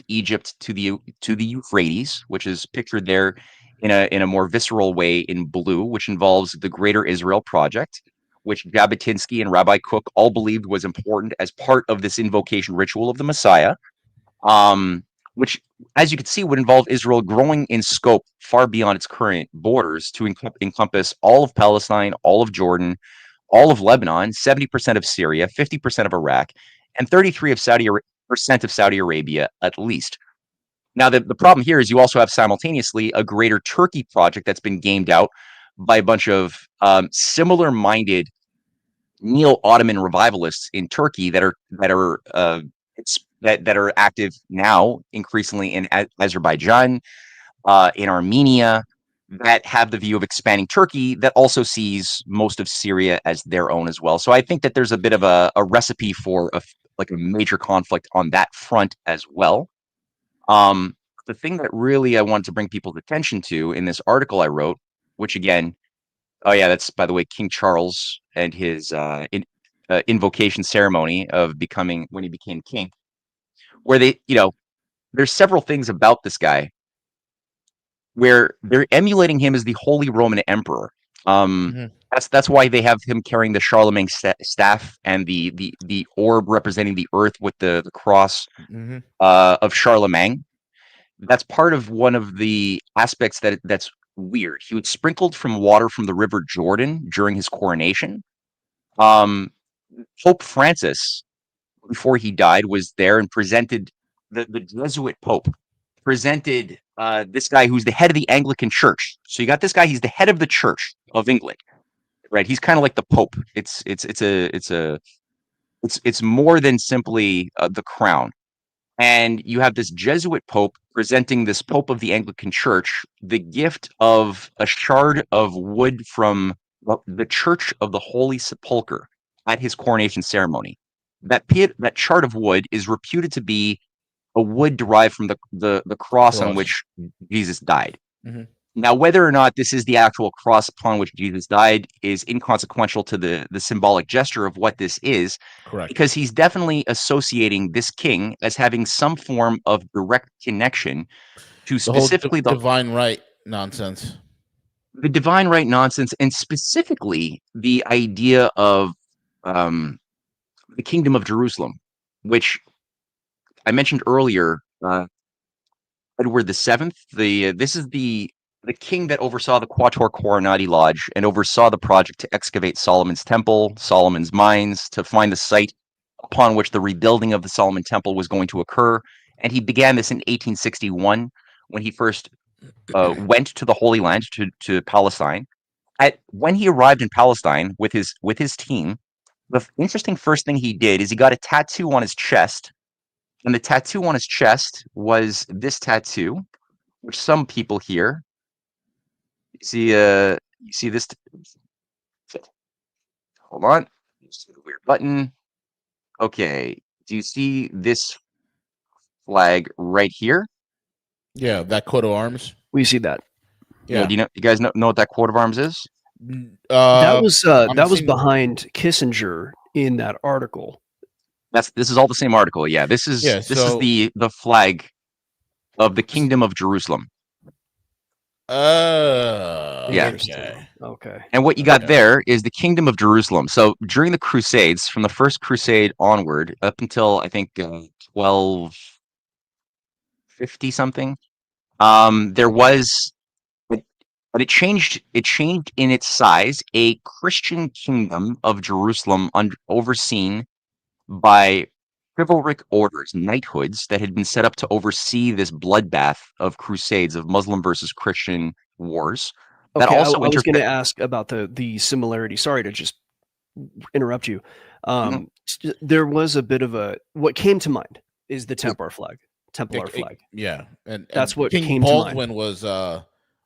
[SPEAKER 3] Egypt to the Euphrates, which is pictured there in a more visceral way in blue, which involves the Greater Israel Project, which Jabotinsky and Rabbi Cook all believed was important as part of this invocation ritual of the Messiah, which, as you can see, would involve Israel growing in scope far beyond its current borders to encompass all of Palestine, all of Jordan, all of Lebanon, 70% of Syria, 50% of Iraq, and 33% of Saudi Arabia at least. Now, the problem here is you also have simultaneously a Greater Turkey project that's been gamed out by a bunch of similar-minded neo-Ottoman revivalists in Turkey that are active now increasingly in Azerbaijan, in Armenia, that have the view of expanding Turkey that also sees most of Syria as their own as well. So I think that there's a bit of a recipe for a major conflict on that front as well. The thing that really I wanted to bring people's attention to in this article I wrote, which again, oh yeah, that's by the way King Charles and his invocation ceremony of becoming when he became king, where there's several things about this guy where they're emulating him as the Holy Roman Emperor. That's why they have him carrying the Charlemagne staff and the orb representing the earth with the cross of Charlemagne. That's part of one of the aspects that's weird. He was sprinkled from water from the River Jordan during his coronation. Pope Francis, before he died, was there and presented the Jesuit Pope presented this guy who's the head of the Anglican Church. So you got this guy; he's the head of the Church of England, right? He's kind of like the Pope. It's more than simply the crown. And you have this Jesuit Pope presenting this Pope of the Anglican Church the gift of a shard of wood from the Church of the Holy Sepulchre at his coronation ceremony. That shard of wood is reputed to be a wood derived from the cross on which Jesus died. Now, whether or not this is the actual cross upon which Jesus died is inconsequential to the symbolic gesture of what this is.
[SPEAKER 1] Correct.
[SPEAKER 3] Because he's definitely associating this king as having some form of direct connection to specifically
[SPEAKER 1] the divine right nonsense.
[SPEAKER 3] The divine right nonsense, and specifically the idea of the kingdom of Jerusalem, which I mentioned earlier. Edward VII. This is the the king that oversaw the Quattuor Coronati Lodge and oversaw the project to excavate Solomon's Temple, Solomon's Mines, to find the site upon which the rebuilding of the Solomon Temple was going to occur. And he began this in 1861 when he first went to the Holy Land, to Palestine. When he arrived in Palestine with his team, the interesting first thing he did is he got a tattoo on his chest, and the tattoo on his chest was this tattoo, which some people here see. You see this? Hold on, just a weird button. Okay, do you see this flag right here?
[SPEAKER 1] Yeah, that coat of arms.
[SPEAKER 2] We see that.
[SPEAKER 3] Yeah. Do you guys know what that coat of arms is?
[SPEAKER 2] That was
[SPEAKER 1] seeing-
[SPEAKER 2] behind Kissinger in that article.
[SPEAKER 3] This is all the same article. Yeah, this is the flag of the Kingdom of Jerusalem.
[SPEAKER 1] Yeah.
[SPEAKER 2] Okay.
[SPEAKER 3] And what you got there is the Kingdom of Jerusalem. So during the Crusades, from the First Crusade onward, up until I think 1250 something, there was, but it changed. It changed in its size. A Christian kingdom of Jerusalem, overseen by chivalric orders, knighthoods that had been set up to oversee this bloodbath of crusades, of Muslim versus Christian wars.
[SPEAKER 2] Okay,
[SPEAKER 3] That also
[SPEAKER 2] I was going to ask about the similarity. Sorry to just interrupt you. There was a bit of what came to mind is the Templar flag.
[SPEAKER 1] Yeah, and
[SPEAKER 2] that's what
[SPEAKER 1] King
[SPEAKER 2] came
[SPEAKER 1] Baldwin
[SPEAKER 2] to mind.
[SPEAKER 1] was.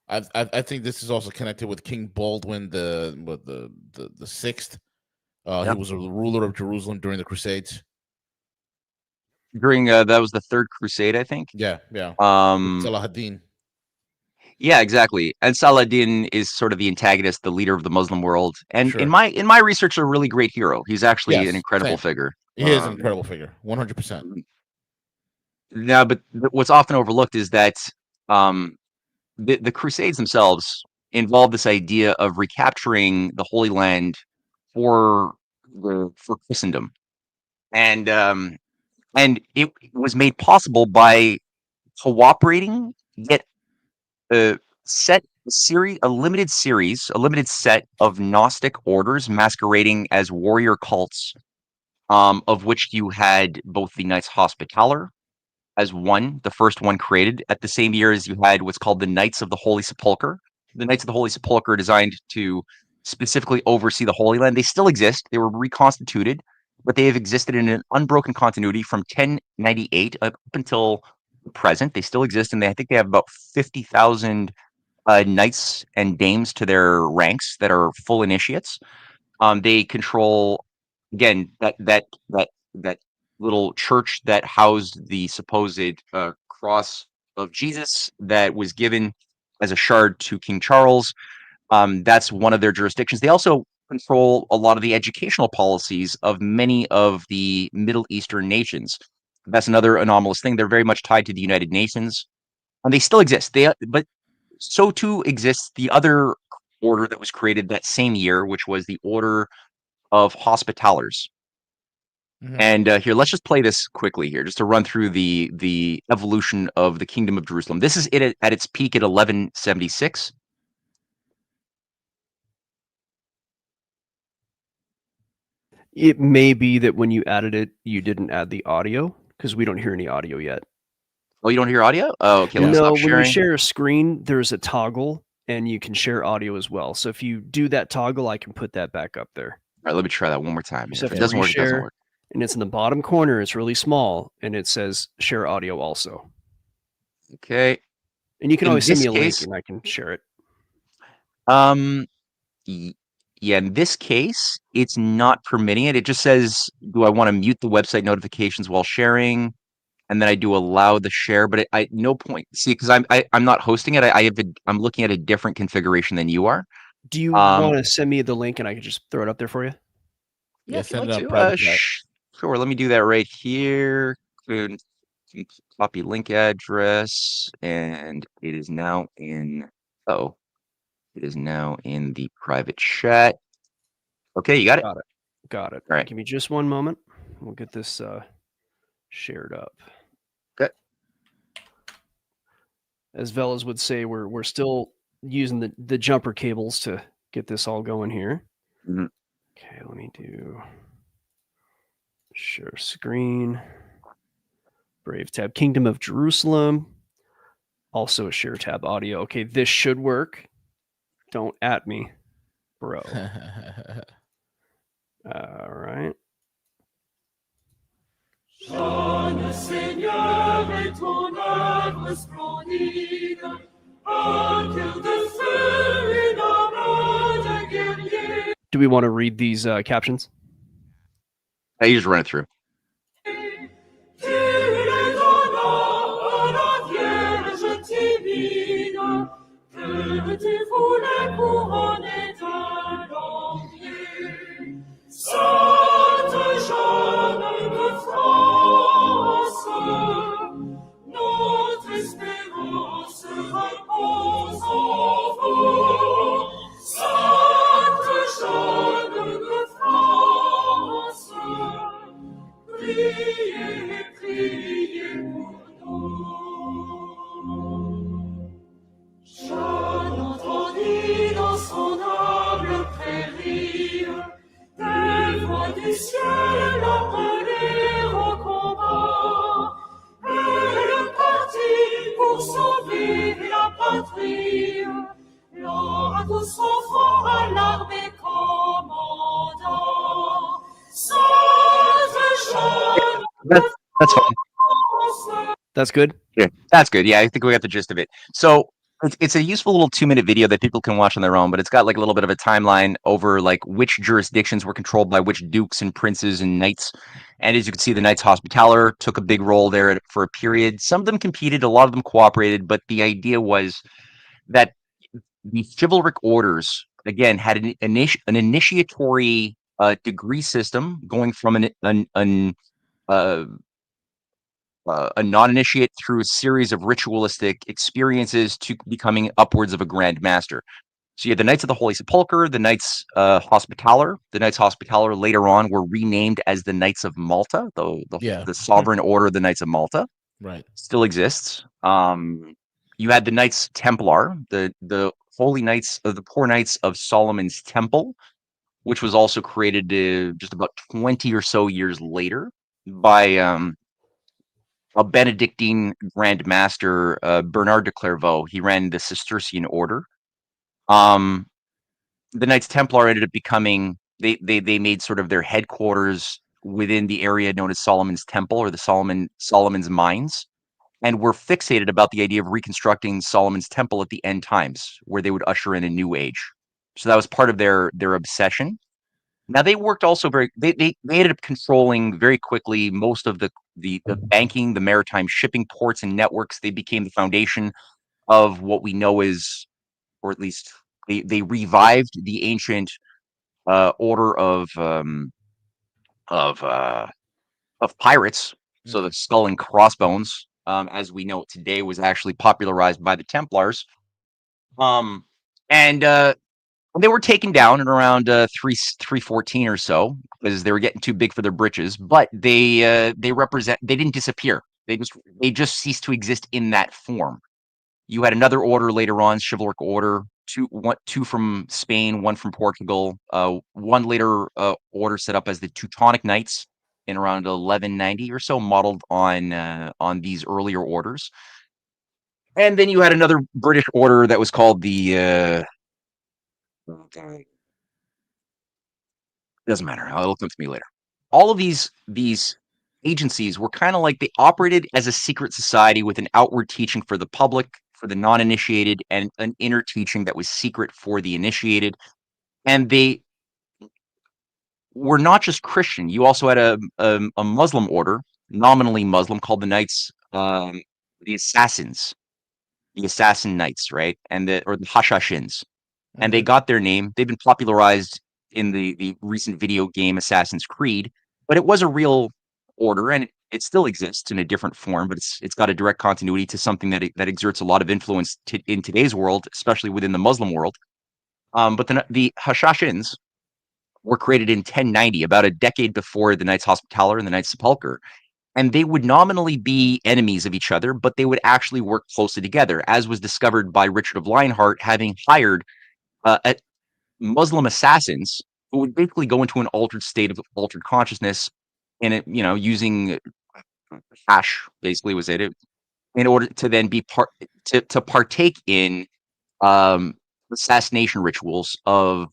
[SPEAKER 1] I think this is also connected with King Baldwin the sixth. He was a ruler of Jerusalem during the Crusades.
[SPEAKER 3] During that was the Third Crusade, I think.
[SPEAKER 1] Yeah. Saladin.
[SPEAKER 3] Yeah, exactly. And Saladin is sort of the antagonist, the leader of the Muslim world. And
[SPEAKER 1] Sure.
[SPEAKER 3] in my research, a really great hero. He's actually an incredible figure.
[SPEAKER 1] He is an incredible figure, 100%.
[SPEAKER 3] Now, but what's often overlooked is that the Crusades themselves involved this idea of recapturing the Holy Land for Christendom, and it was made possible by cooperating, yet a limited set of Gnostic orders masquerading as warrior cults, of which you had both the Knights Hospitaller as the first one created at the same year as you had what's called the Knights of the Holy Sepulchre. The Knights of the Holy Sepulchre are designed to specifically oversee the Holy Land. They still exist. They were reconstituted, but they have existed in an unbroken continuity from 1098 up until the present. They still exist, and I think they have about 50,000 knights and dames to their ranks that are full initiates. They control, again, that little church that housed the supposed cross of Jesus that was given as a shard to King Charles. That's one of their jurisdictions. They also control a lot of the educational policies of many of the Middle Eastern nations. That's another anomalous thing. They're very much tied to the United Nations, and they still exist. But so too exists the other order that was created that same year, which was the Order of Hospitallers. And here, let's just play this quickly here, just to run through the evolution of the Kingdom of Jerusalem. This is it at its peak at 1176.
[SPEAKER 2] It may be that when you added it, you didn't add the audio because we don't hear any audio yet.
[SPEAKER 3] Oh, you don't hear audio? Oh, okay. Let's stop sharing.
[SPEAKER 2] When you share a screen, there's a toggle, and you can share audio as well. So if you do that toggle, I can put that back up there.
[SPEAKER 3] All right, let me try that one more time.
[SPEAKER 2] So
[SPEAKER 3] if it doesn't work, it doesn't work.
[SPEAKER 2] And it's in the bottom corner. It's really small, and it says share audio also.
[SPEAKER 3] Okay.
[SPEAKER 2] And you can always send me a link, and I can share it.
[SPEAKER 3] Yeah, in this case, it's not permitting it. It just says, do I want to mute the website notifications while sharing? And then I do allow the share, but I no point. See, because I'm not hosting it. I'm looking at a different configuration than you are.
[SPEAKER 2] Do you want to send me the link, and I can just throw it up there for you?
[SPEAKER 3] Yeah, send it on private chat. Sure, let me do that right here. Copy link address, and it is now in. It is now in the private chat. Okay, you got it?
[SPEAKER 2] Got it.
[SPEAKER 3] All right.
[SPEAKER 2] Give me just one moment. We'll get this shared up.
[SPEAKER 3] Okay.
[SPEAKER 2] As Velas would say, we're still using the jumper cables to get this all going here.
[SPEAKER 3] Mhm.
[SPEAKER 2] Okay, let me do share screen. Brave tab, Kingdom of Jerusalem. Also a share tab audio. Okay, this should work. Don't at me, bro. All right.
[SPEAKER 4] Jeune Seigneur et ton œuvre splendide, un cœur de feu, une âme de guerrier.
[SPEAKER 2] Do we want to read these captions?
[SPEAKER 3] You just run it through.
[SPEAKER 4] Tu les donnas à la Vierge timide, que tu voulais couronner d'un laurier. Sainte Jeanne de France, notre espérance repose en vous. Sainte Jeanne de France, priez, priez pour nous. Jeanne entendit dans son humble prairie des voix du ciel appeler au combat. Elle partit pour sauver la patrie, lors de son front à l'armée commandant. Sainte Jeanne
[SPEAKER 3] That's fine.
[SPEAKER 2] That's good.
[SPEAKER 3] Yeah, that's good. Yeah, I think we got the gist of it. So it's a useful little 2-minute video that people can watch on their own, but it's got like a little bit of a timeline over like which jurisdictions were controlled by which dukes and princes and knights. And as you can see, the Knights Hospitaller took a big role there for a period. Some of them competed, a lot of them cooperated, but the idea was that the chivalric orders, again, had an initiatory degree system going from a non-initiate through a series of ritualistic experiences to becoming upwards of a grand master. So you had the Knights of the Holy Sepulchre, the Knights Hospitaller. The Knights Hospitaller later on were renamed as the Knights of Malta, the sovereign order of the Knights of Malta.
[SPEAKER 1] Right.
[SPEAKER 3] Still exists. You had the Knights Templar, the Holy Knights of the Poor Knights of Solomon's Temple, which was also created just about 20 or so years later by a Benedictine Grand Master, Bernard de Clairvaux. He ran the Cistercian order. The Knights Templar ended up becoming, they made sort of their headquarters within the area known as Solomon's Temple, or the Solomon's Mines, and were fixated about the idea of reconstructing Solomon's Temple at the end times, where they would usher in a new age. So that was part of their obsession. Now they worked also they ended up controlling very quickly most of the banking, the maritime shipping ports and networks. They became the foundation of what we know as, or at least they revived the ancient order of pirates. So the skull and crossbones, as we know it today, was actually popularized by the Templars. They were taken down in around 314 or so because they were getting too big for their britches. But they didn't disappear. They just ceased to exist in that form. You had another order later on, Chivalric Order, two from Spain, one from Portugal. One later order set up as the Teutonic Knights in around 1190 or so, modeled on these earlier orders. And then you had another British order that was called the doesn't matter. It'll come to me later. All of these agencies were kind of like they operated as a secret society with an outward teaching for the public, for the non-initiated, and an inner teaching that was secret for the initiated. And they were not just Christian. You also had a Muslim order, nominally Muslim, called the Knights, the Assassins, the Assassin Knights, right? Or the Hashashins. And they got their name. They've been popularized in the recent video game Assassin's Creed, but it was a real order, and it still exists in a different form. But it's got a direct continuity to something that exerts a lot of influence in today's world, especially within the Muslim world. But the Hashashins were created in 1090, about a decade before the Knights Hospitaller and the Knights Sepulchre, and they would nominally be enemies of each other, but they would actually work closely together, as was discovered by Richard of Lionheart, having hired Muslim assassins who would basically go into an altered state of altered consciousness, and it, using hash basically was it, in order to then be to partake in assassination rituals of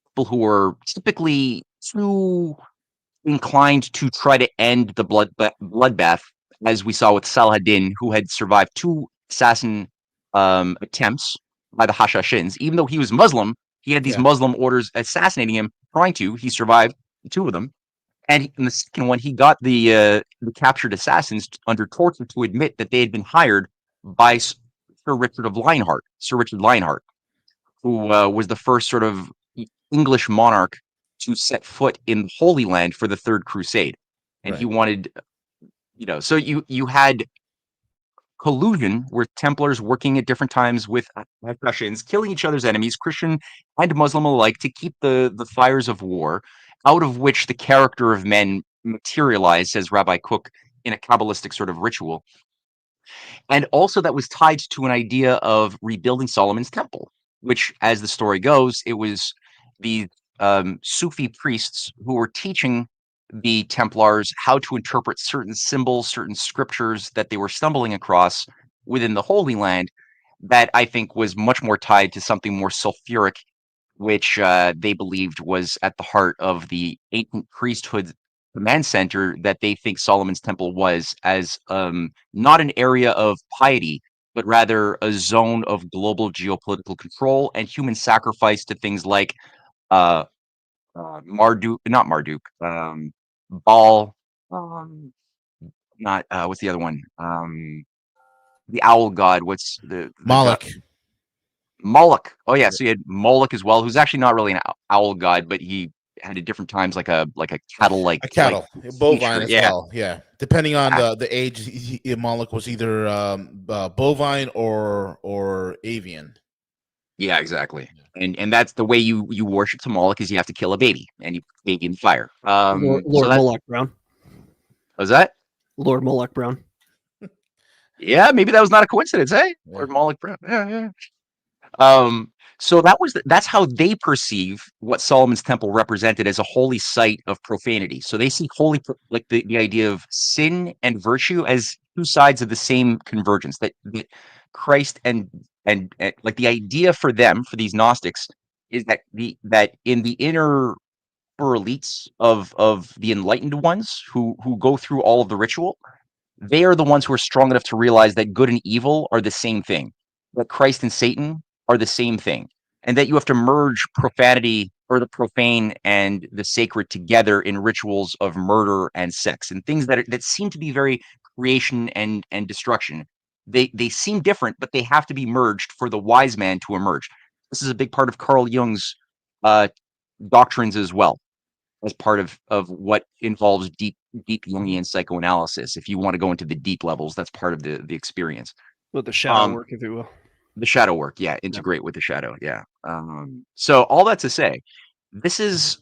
[SPEAKER 3] people who were typically too inclined to try to end the bloodbath, as we saw with Saladin, who had survived 2 assassin attempts by the Hashashins. Even though he was Muslim, he had these Muslim orders assassinating him, he survived 2 of them. And in the second one, he got the captured assassins under torture to admit that they had been hired by Sir Richard Lionheart, who was the first sort of English monarch to set foot in the Holy Land for the Third Crusade. And he wanted, so you had collusion with Templars working at different times with Russians, killing each other's enemies, Christian and Muslim alike, to keep the fires of war, out of which the character of men materialized, says Rabbi Cook, in a Kabbalistic sort of ritual. And also that was tied to an idea of rebuilding Solomon's temple, which, as the story goes, it was the Sufi priests who were teaching the Templars how to interpret certain symbols, certain scriptures that they were stumbling across within the Holy Land, that I think was much more tied to something more sulfuric, which they believed was at the heart of the ancient priesthood command center that they think Solomon's temple was, as not an area of piety, but rather a zone of global geopolitical control and human sacrifice to things like Marduk, not Marduk, Baal, not what's the other one? The owl god. What's the
[SPEAKER 1] Moloch?
[SPEAKER 3] Moloch. Oh yeah, so you had Moloch as well, who's actually not really an owl god, but he had at different times like a cattle,
[SPEAKER 1] a cattle, bovine as
[SPEAKER 3] yeah.
[SPEAKER 1] well. Yeah, depending on the age, Moloch was either bovine or avian.
[SPEAKER 3] Yeah, exactly. And that's the way you worship to Moloch, is you have to kill a baby, and you put the baby in the fire.
[SPEAKER 2] Lord Moloch Brown.
[SPEAKER 3] Was that
[SPEAKER 2] Lord Moloch Brown?
[SPEAKER 3] Yeah, maybe that was not a coincidence, eh? Yeah. Lord Moloch Brown. Yeah. So that's how they perceive what Solomon's temple represented, as a holy site of profanity. So they see holy, like the idea of sin and virtue, as 2 sides of the same convergence. That Christ and like the idea for them, for these Gnostics, is that in the inner elites of the enlightened ones who go through all of the ritual, they are the ones who are strong enough to realize that good and evil are the same thing, that Christ and Satan are the same thing, and that you have to merge profanity, or the profane and the sacred, together in rituals of murder and sex and things that seem to be very creation and destruction. They seem different, but they have to be merged for the wise man to emerge. This is a big part of Carl Jung's doctrines as well, as part of what involves deep Jungian psychoanalysis. If you want to go into the deep levels, that's part of the experience.
[SPEAKER 2] Well, the shadow work, if you will.
[SPEAKER 3] The shadow work, yeah. Integrate with the shadow, yeah. So all that to say, these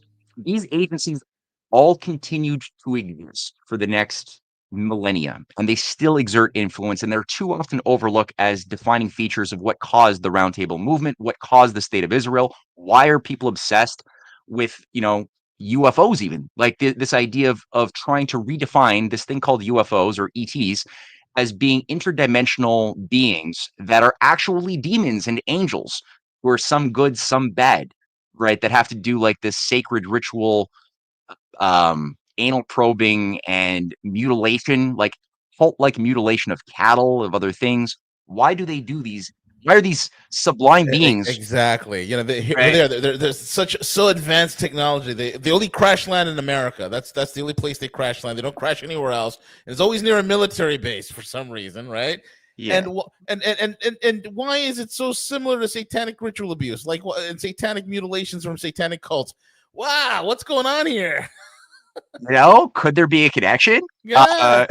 [SPEAKER 3] agencies all continued to exist for the next millennia, and they still exert influence, and they're too often overlooked as defining features of what caused the Round Table movement, what caused the State of Israel. Why are people obsessed with, UFOs, even? Like this idea of trying to redefine this thing called UFOs, or ETs, as being interdimensional beings that are actually demons and angels, who are some good, some bad, right? That have to do like this sacred ritual, anal probing and mutilation, like cult-like mutilation of cattle, of other things. Why do they do these? Why are these sublime beings?
[SPEAKER 1] Exactly. There's so advanced technology. They only crash land in America. That's the only place they crash land. They don't crash anywhere else. And it's always near a military base for some reason, right?
[SPEAKER 3] Yeah.
[SPEAKER 1] And why is it so similar to satanic ritual abuse, like and satanic mutilations from satanic cults? Wow, what's going on here?
[SPEAKER 3] Could there be a connection?
[SPEAKER 1] Yeah.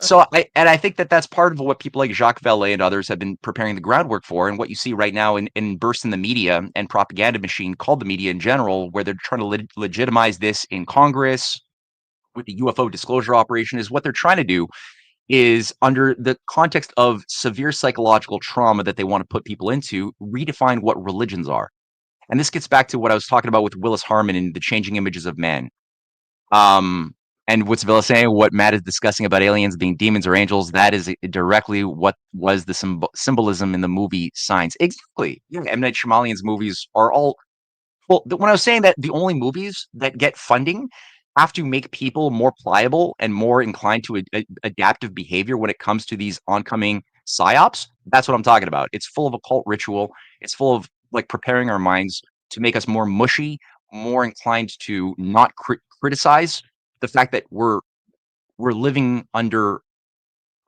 [SPEAKER 3] So I think that's part of what people like Jacques Vallée and others have been preparing the groundwork for, and what you see right now in bursts in the media and propaganda machine called the media in general, where they're trying to legitimize this in Congress, with the UFO disclosure operation is what they're trying to do is, under the context of severe psychological trauma that they want to put people into, redefine what religions are. And this gets back to what I was talking about with Willis Harman and the changing images of man. And what's Villa saying? What Matt is discussing about aliens being demons or angels, that is directly what was the symbolism in the movie Signs. Exactly. Yeah, M. Night Shyamalan's movies are all... Well, when I was saying that the only movies that get funding have to make people more pliable and more inclined to adaptive behavior when it comes to these oncoming psyops, that's what I'm talking about. It's full of occult ritual. It's full of like preparing our minds to make us more mushy, more inclined to not criticize the fact that we're living under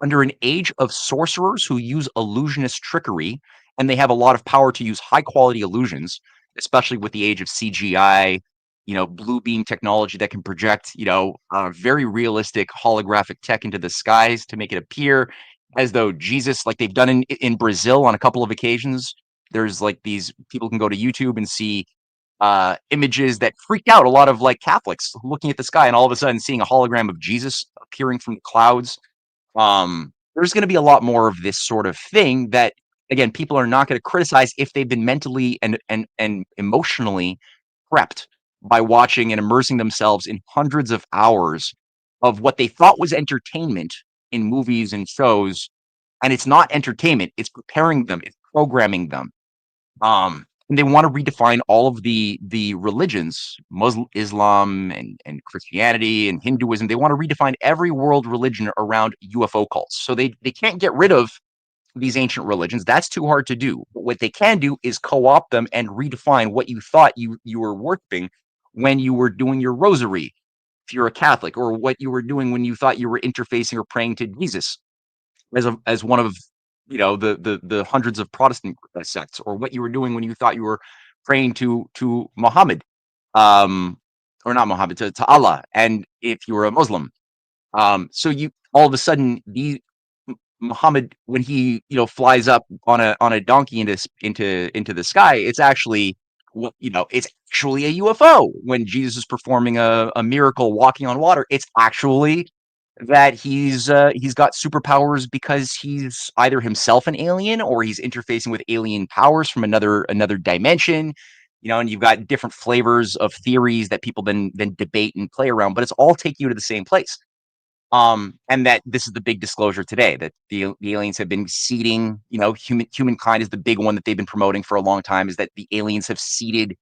[SPEAKER 3] an age of sorcerers who use illusionist trickery, and they have a lot of power to use high quality illusions, especially with the age of CGI, blue beam technology that can project, very realistic holographic tech into the skies to make it appear as though Jesus, like they've done in Brazil on a couple of occasions. There's like these people can go to YouTube and see images that freaked out a lot of like Catholics looking at the sky and all of a sudden seeing a hologram of Jesus appearing from the clouds. There's going to be a lot more of this sort of thing that, again, people are not going to criticize if they've been mentally and emotionally prepped by watching and immersing themselves in hundreds of hours of what they thought was entertainment in movies and shows. And it's not entertainment. It's preparing them. It's programming them. And they want to redefine all of the religions, Muslim, Islam, and Christianity and Hinduism. They want to redefine every world religion around UFO cults. So they can't get rid of these ancient religions. That's too hard to do. But what they can do is co-opt them and redefine what you thought you were worshiping when you were doing your rosary, if you're a Catholic, or what you were doing when you thought you were interfacing or praying to Jesus as one of the hundreds of Protestant sects, or what you were doing when you thought you were praying to Muhammad, or not Muhammad, to Allah, and if you were a Muslim. So you all of a sudden, Muhammad, when he flies up on a donkey into the sky, it's actually it's actually a UFO. When Jesus is performing a miracle walking on water, it's actually that he's got superpowers because he's either himself an alien or he's interfacing with alien powers from another dimension. And you've got different flavors of theories that people then debate and play around, but it's all taking you to the same place. And that this is the big disclosure today, that the aliens have been seeding, humankind is the big one that they've been promoting for a long time, is that the aliens have seeded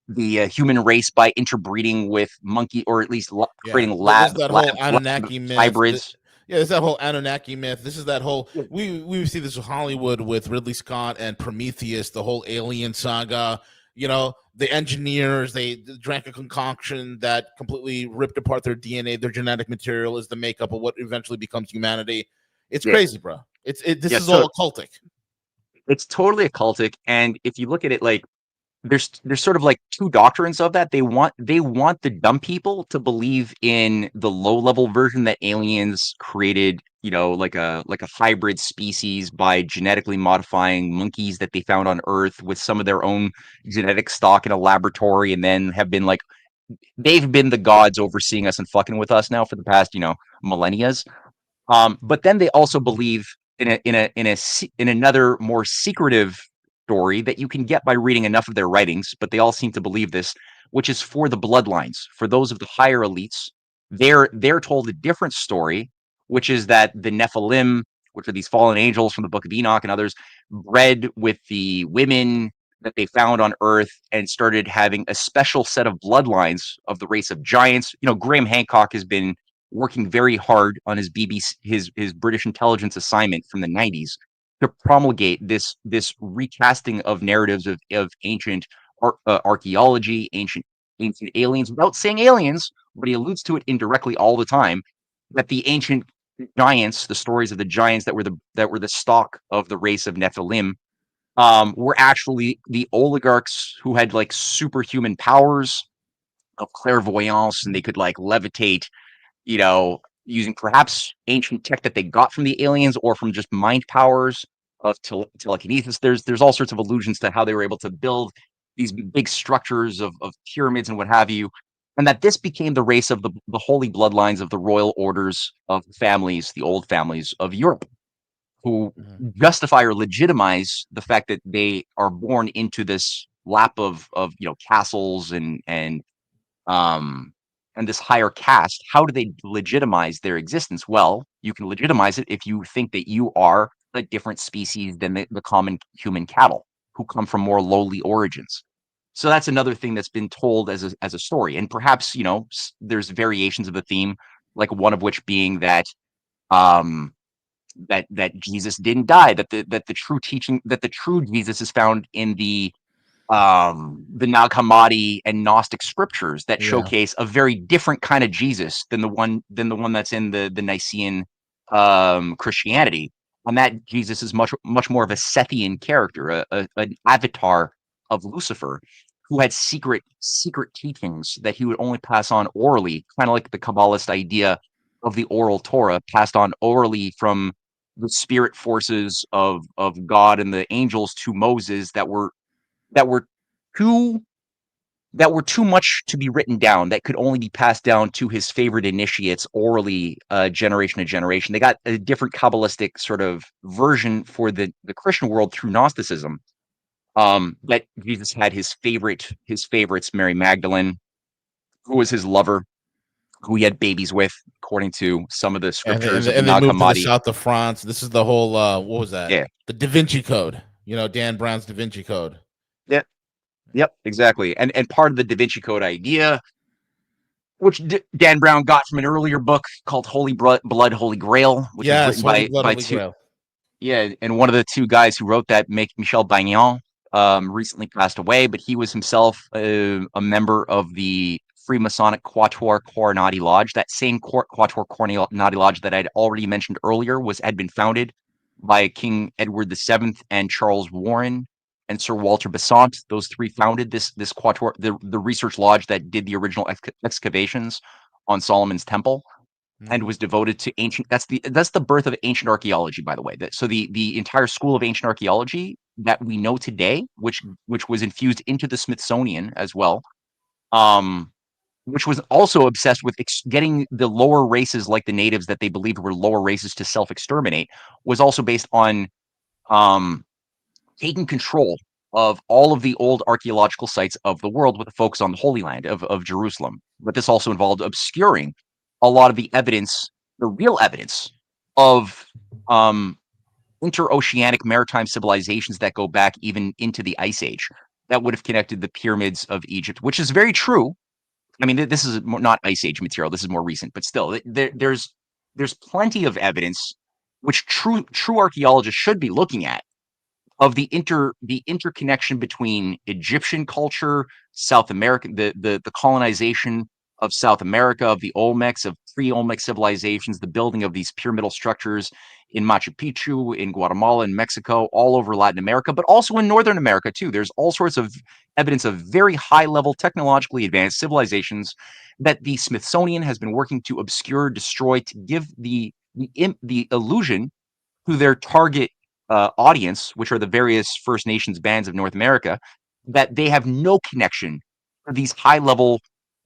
[SPEAKER 3] the human race by interbreeding with monkey, or at least creating lab
[SPEAKER 1] Anunnaki myth
[SPEAKER 3] hybrids.
[SPEAKER 1] There's that whole Anunnaki myth. This is that whole we see this with Hollywood with Ridley Scott and Prometheus, the whole alien saga. The engineers, they drank a concoction that completely ripped apart their DNA. Their genetic material is the makeup of what eventually becomes humanity. It's crazy, bro. This is all occultic.
[SPEAKER 3] It's totally occultic. And if you look at it, like there's sort of like two doctrines of that. They want the dumb people to believe in the low level version that aliens created, like a hybrid species by genetically modifying monkeys that they found on Earth with some of their own genetic stock in a laboratory, and then have been like, they've been the gods overseeing us and fucking with us now for the past, millennia. But then they also believe in another more secretive story that you can get by reading enough of their writings, but they all seem to believe this, which is for the bloodlines, for those of the higher elites. They're told a different story, which is that the Nephilim, which are these fallen angels from the Book of Enoch and others, bred with the women that they found on Earth and started having a special set of bloodlines of the race of giants. Graham Hancock has been working very hard on his his British intelligence assignment from the 90s to promulgate this recasting of narratives of ancient archaeology, ancient aliens, without saying aliens, but he alludes to it indirectly all the time, that the ancient giants, the stories of the giants that were the stock of the race of Nephilim, were actually the oligarchs who had like superhuman powers of clairvoyance, and they could like levitate, using perhaps ancient tech that they got from the aliens or from just mind powers of telekinesis. There's all sorts of allusions to how they were able to build these big structures of pyramids and what have you. and that this became the race of the holy bloodlines of the royal orders of families, the old families of Europe, who justify or legitimize the fact that they are born into this lap of castles and this higher caste. How do they legitimize their existence? Well, you can legitimize it if you think that you are a different species than the common human cattle who come from more lowly origins. So that's another thing that's been told as a story. And perhaps, there's variations of the theme, like one of which being that that Jesus didn't die, that the true teaching, that the true Jesus is found in the Nag Hammadi and Gnostic scriptures that showcase a very different kind of Jesus than the one that's in the Nicene Christianity. And that Jesus is much more of a Sethian character, an avatar of Lucifer, who had secret teachings that he would only pass on orally, kind of like the Kabbalist idea of the oral Torah passed on orally from the spirit forces of God and the angels to Moses that were too much to be written down, that could only be passed down to his favorite initiates orally, generation to generation. They got a different Kabbalistic sort of version for the Christian world through Gnosticism. That Jesus had his favorites, Mary Magdalene, who was his lover, who he had babies with, according to some of the scriptures.
[SPEAKER 1] And they moved to the south of France. This is the whole what was that?
[SPEAKER 3] Yeah.
[SPEAKER 1] The Da Vinci Code. Dan Brown's Da Vinci Code.
[SPEAKER 3] Yeah. Yep, exactly. And part of the Da Vinci Code idea, which Dan Brown got from an earlier book called Holy Blood, Holy Grail, which was written by two. Grail. Yeah, and one of the two guys who wrote that, Michel Bagnon, recently passed away, but he was himself a member of the Freemasonic Quatuor Coronati Lodge. That same Quatuor Coronati Lodge that I'd already mentioned earlier had been founded by King Edward VII and Charles Warren and Sir Walter Besant. Those three founded this Quatuor, the research lodge that did the original excavations on Solomon's Temple, and was devoted to ancient. That's the birth of ancient archaeology, by the way. So the entire school of ancient archaeology that we know today, which was infused into the Smithsonian as well, which was also obsessed with getting the lower races, like the natives that they believed were lower races, to self-exterminate, was also based on taking control of all of the old archaeological sites of the world with a focus on the Holy Land of Jerusalem. But this also involved obscuring a lot of the evidence, the real evidence of interoceanic maritime civilizations that go back even into the Ice Age, that would have connected the pyramids of Egypt, which is very true. I mean, this is not Ice Age material. This is more recent, but still, there's plenty of evidence which true archaeologists should be looking at, of the interconnection between Egyptian culture, South American, the colonization of South America, of the Olmecs, of pre-Olmec civilizations, the building of these pyramidal structures in Machu Picchu, in Guatemala, in Mexico, all over Latin America, but also in Northern America too. There's all sorts of evidence of very high-level, technologically advanced civilizations that the Smithsonian has been working to obscure, destroy, to give the illusion to their target audience, which are the various First Nations bands of North America, that they have no connection to these high-level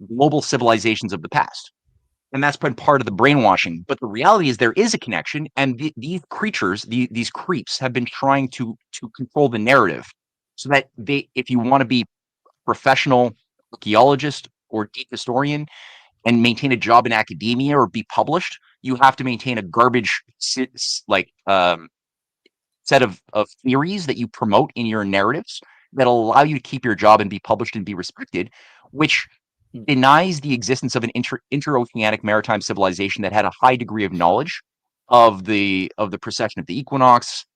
[SPEAKER 3] global civilizations of the past. And that's been part of the brainwashing. But the reality is there is a connection, and these creatures, these creeps, have been trying to control the narrative, so that if you want to be professional archaeologist or deep historian and maintain a job in academia or be published, you have to maintain a garbage set of theories that you promote in your narratives that allow you to keep your job and be published and be respected, which denies the existence of an interoceanic maritime civilization that had a high degree of knowledge of the precession of the equinox,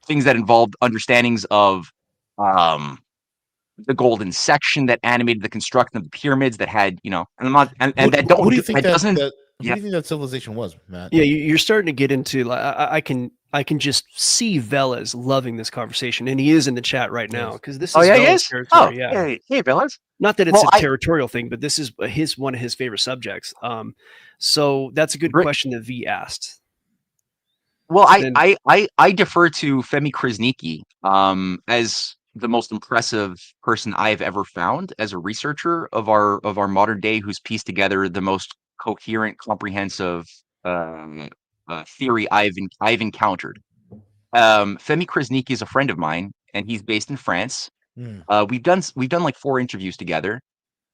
[SPEAKER 3] things that involved understandings of the golden section that animated the construction of the pyramids, that had, who do you think
[SPEAKER 1] that civilization was, Matt?
[SPEAKER 2] Yeah, you're starting to get into, I can just see Velez loving this conversation, and he is in the chat right now, because this is Velez territory.
[SPEAKER 3] Hey, Velez.
[SPEAKER 2] Not that it's a territorial thing, but this is one of his favorite subjects. So that's a good question that V asked.
[SPEAKER 3] Well, I defer to Femi Krasniqi as the most impressive person I've ever found as a researcher of our modern day, who's pieced together the most coherent, comprehensive theory I've encountered. Femi Krasniqi is a friend of mine, and he's based in France.
[SPEAKER 1] Hmm.
[SPEAKER 3] We've done like 4 interviews together,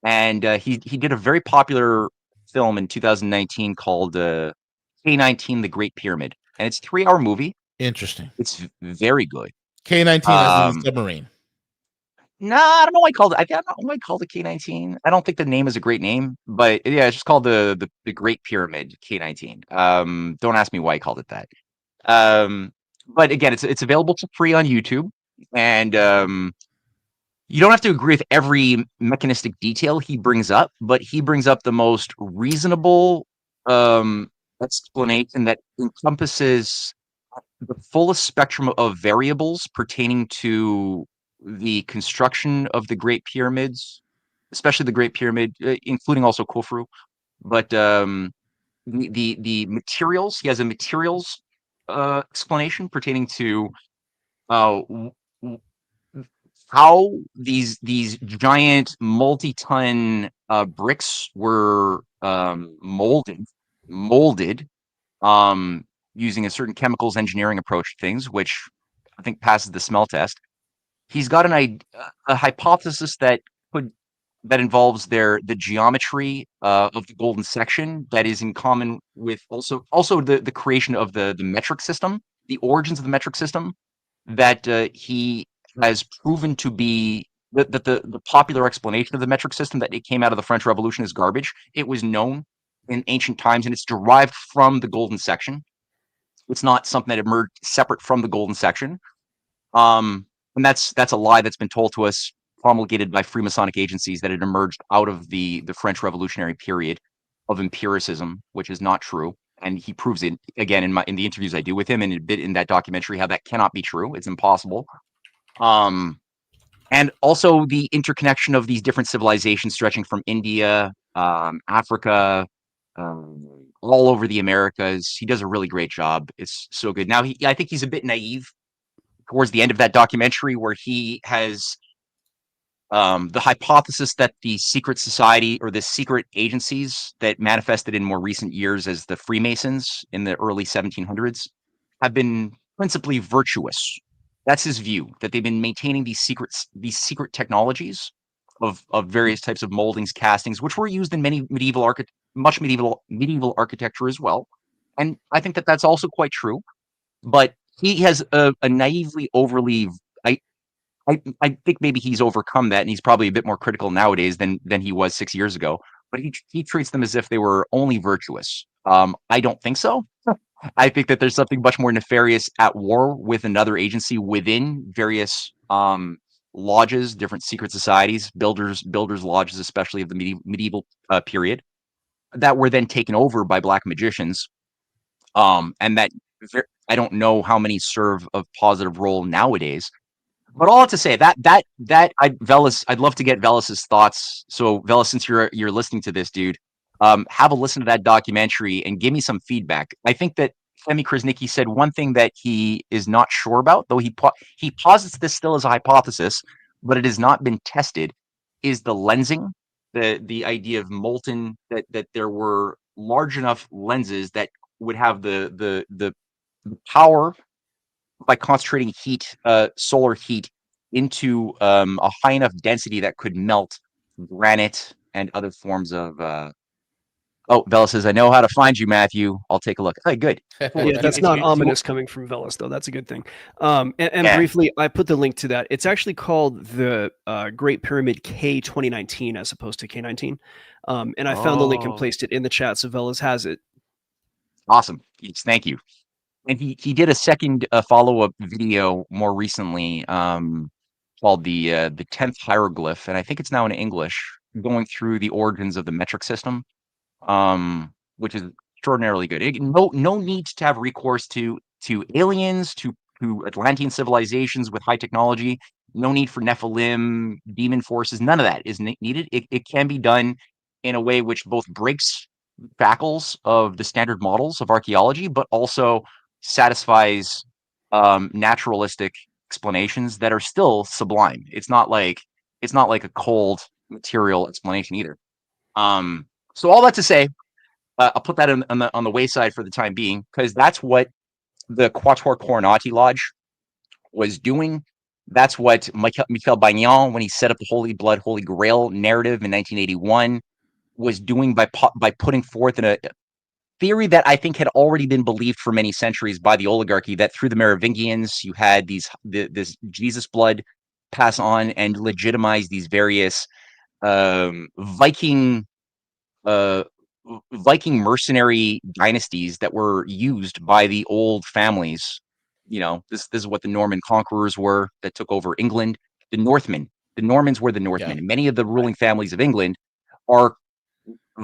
[SPEAKER 3] and he did a very popular film in 2019 called K-19: The Great Pyramid, and it's a 3-hour movie.
[SPEAKER 1] Interesting.
[SPEAKER 3] It's very good.
[SPEAKER 1] K-19 as in the submarine.
[SPEAKER 3] Nah, I don't know why I called it. I don't know why I called it K-19. I don't think the name is a great name, but yeah, it's just called the Great Pyramid K-19. Don't ask me why I called it that. But again, it's available for free on YouTube, and you don't have to agree with every mechanistic detail he brings up, but he brings up the most reasonable explanation that encompasses the fullest spectrum of variables pertaining to the construction of the Great Pyramids, especially the Great Pyramid, including also Khufu. But the materials, he has a materials explanation pertaining to uh, w- w- how these giant multi-ton bricks were molded using a certain chemicals engineering approach to things, which I think passes the smell test. He's got a hypothesis could that involves the geometry of the golden section that is in common with also the creation of the metric system, the origins of the metric system that he has proven to be that the popular explanation of the metric system that it came out of the French Revolution is garbage. It was known in ancient times, and it's derived from the golden section. It's not something that emerged separate from the golden section. And that's a lie that's been told to us, promulgated by Freemasonic agencies, that it emerged out of the French Revolutionary period of empiricism, which is not true. And he proves it again in the interviews I do with him, and a bit in that documentary, how that cannot be true. It's impossible. And also the interconnection of these different civilizations stretching from India, Africa, all over the Americas. He does a really great job. It's so good. Now, I think he's a bit naive towards the end of that documentary, where he has the hypothesis that the secret society or the secret agencies that manifested in more recent years as the Freemasons in the early 1700s have been principally virtuous. That's his view, that they've been maintaining these secret technologies of various types of moldings, castings, which were used in many medieval architecture as well. And I think that that's also quite true. But he has a naively overly. I think maybe he's overcome that, and he's probably a bit more critical nowadays than he was 6 years ago. But he treats them as if they were only virtuous. I don't think so. I think that there's something much more nefarious at war with another agency within various lodges, different secret societies, builders lodges, especially of the medieval period, that were then taken over by black magicians, and that I don't know how many serve a positive role nowadays. But all to say I'd love to get Velas's thoughts. So Velas, since you're listening to this, dude, have a listen to that documentary and give me some feedback. I think that Femi Krasniqi said one thing that he is not sure about, though he posits this still as a hypothesis, but it has not been tested, is the lensing, the idea of molten, that there were large enough lenses that would have the power by concentrating heat, solar heat, into a high enough density that could melt granite and other forms of. Oh, Vela says, "I know how to find you, Matthew. I'll take a look." Oh, good.
[SPEAKER 2] Yeah, that's not ominous coming from Velas, though. That's a good thing. And
[SPEAKER 3] Yeah.
[SPEAKER 2] briefly, I put the link to that. It's actually called the Great Pyramid K 2019 as opposed to K19. And I found the link and placed it in the chat, so Velas has it.
[SPEAKER 3] Awesome. Yes, thank you. And he did a second follow-up video more recently, called the 10th hieroglyph, and I think it's now in English, going through the origins of the metric system, which is extraordinarily good. No need to have recourse to aliens, to Atlantean civilizations with high technology. No need for Nephilim, demon forces. None of that is needed. It can be done in a way which both breaks shackles of the standard models of archaeology, but also satisfies naturalistic explanations that are still sublime. It's not like a cold material explanation either. So all that to say, I'll put that on the wayside for the time being, because that's what the Quatuor Coronati Lodge was doing. That's what Michael Bagnan, when he set up the Holy Blood, Holy Grail narrative in 1981, was doing by putting forth a theory that I think had already been believed for many centuries by the oligarchy, that through the Merovingians, you had this Jesus blood pass on and legitimize these various Viking mercenary dynasties that were used by the old families. This is what the Norman conquerors were that took over England. The Normans were the Northmen.
[SPEAKER 1] Yeah.
[SPEAKER 3] And many of the ruling families of England are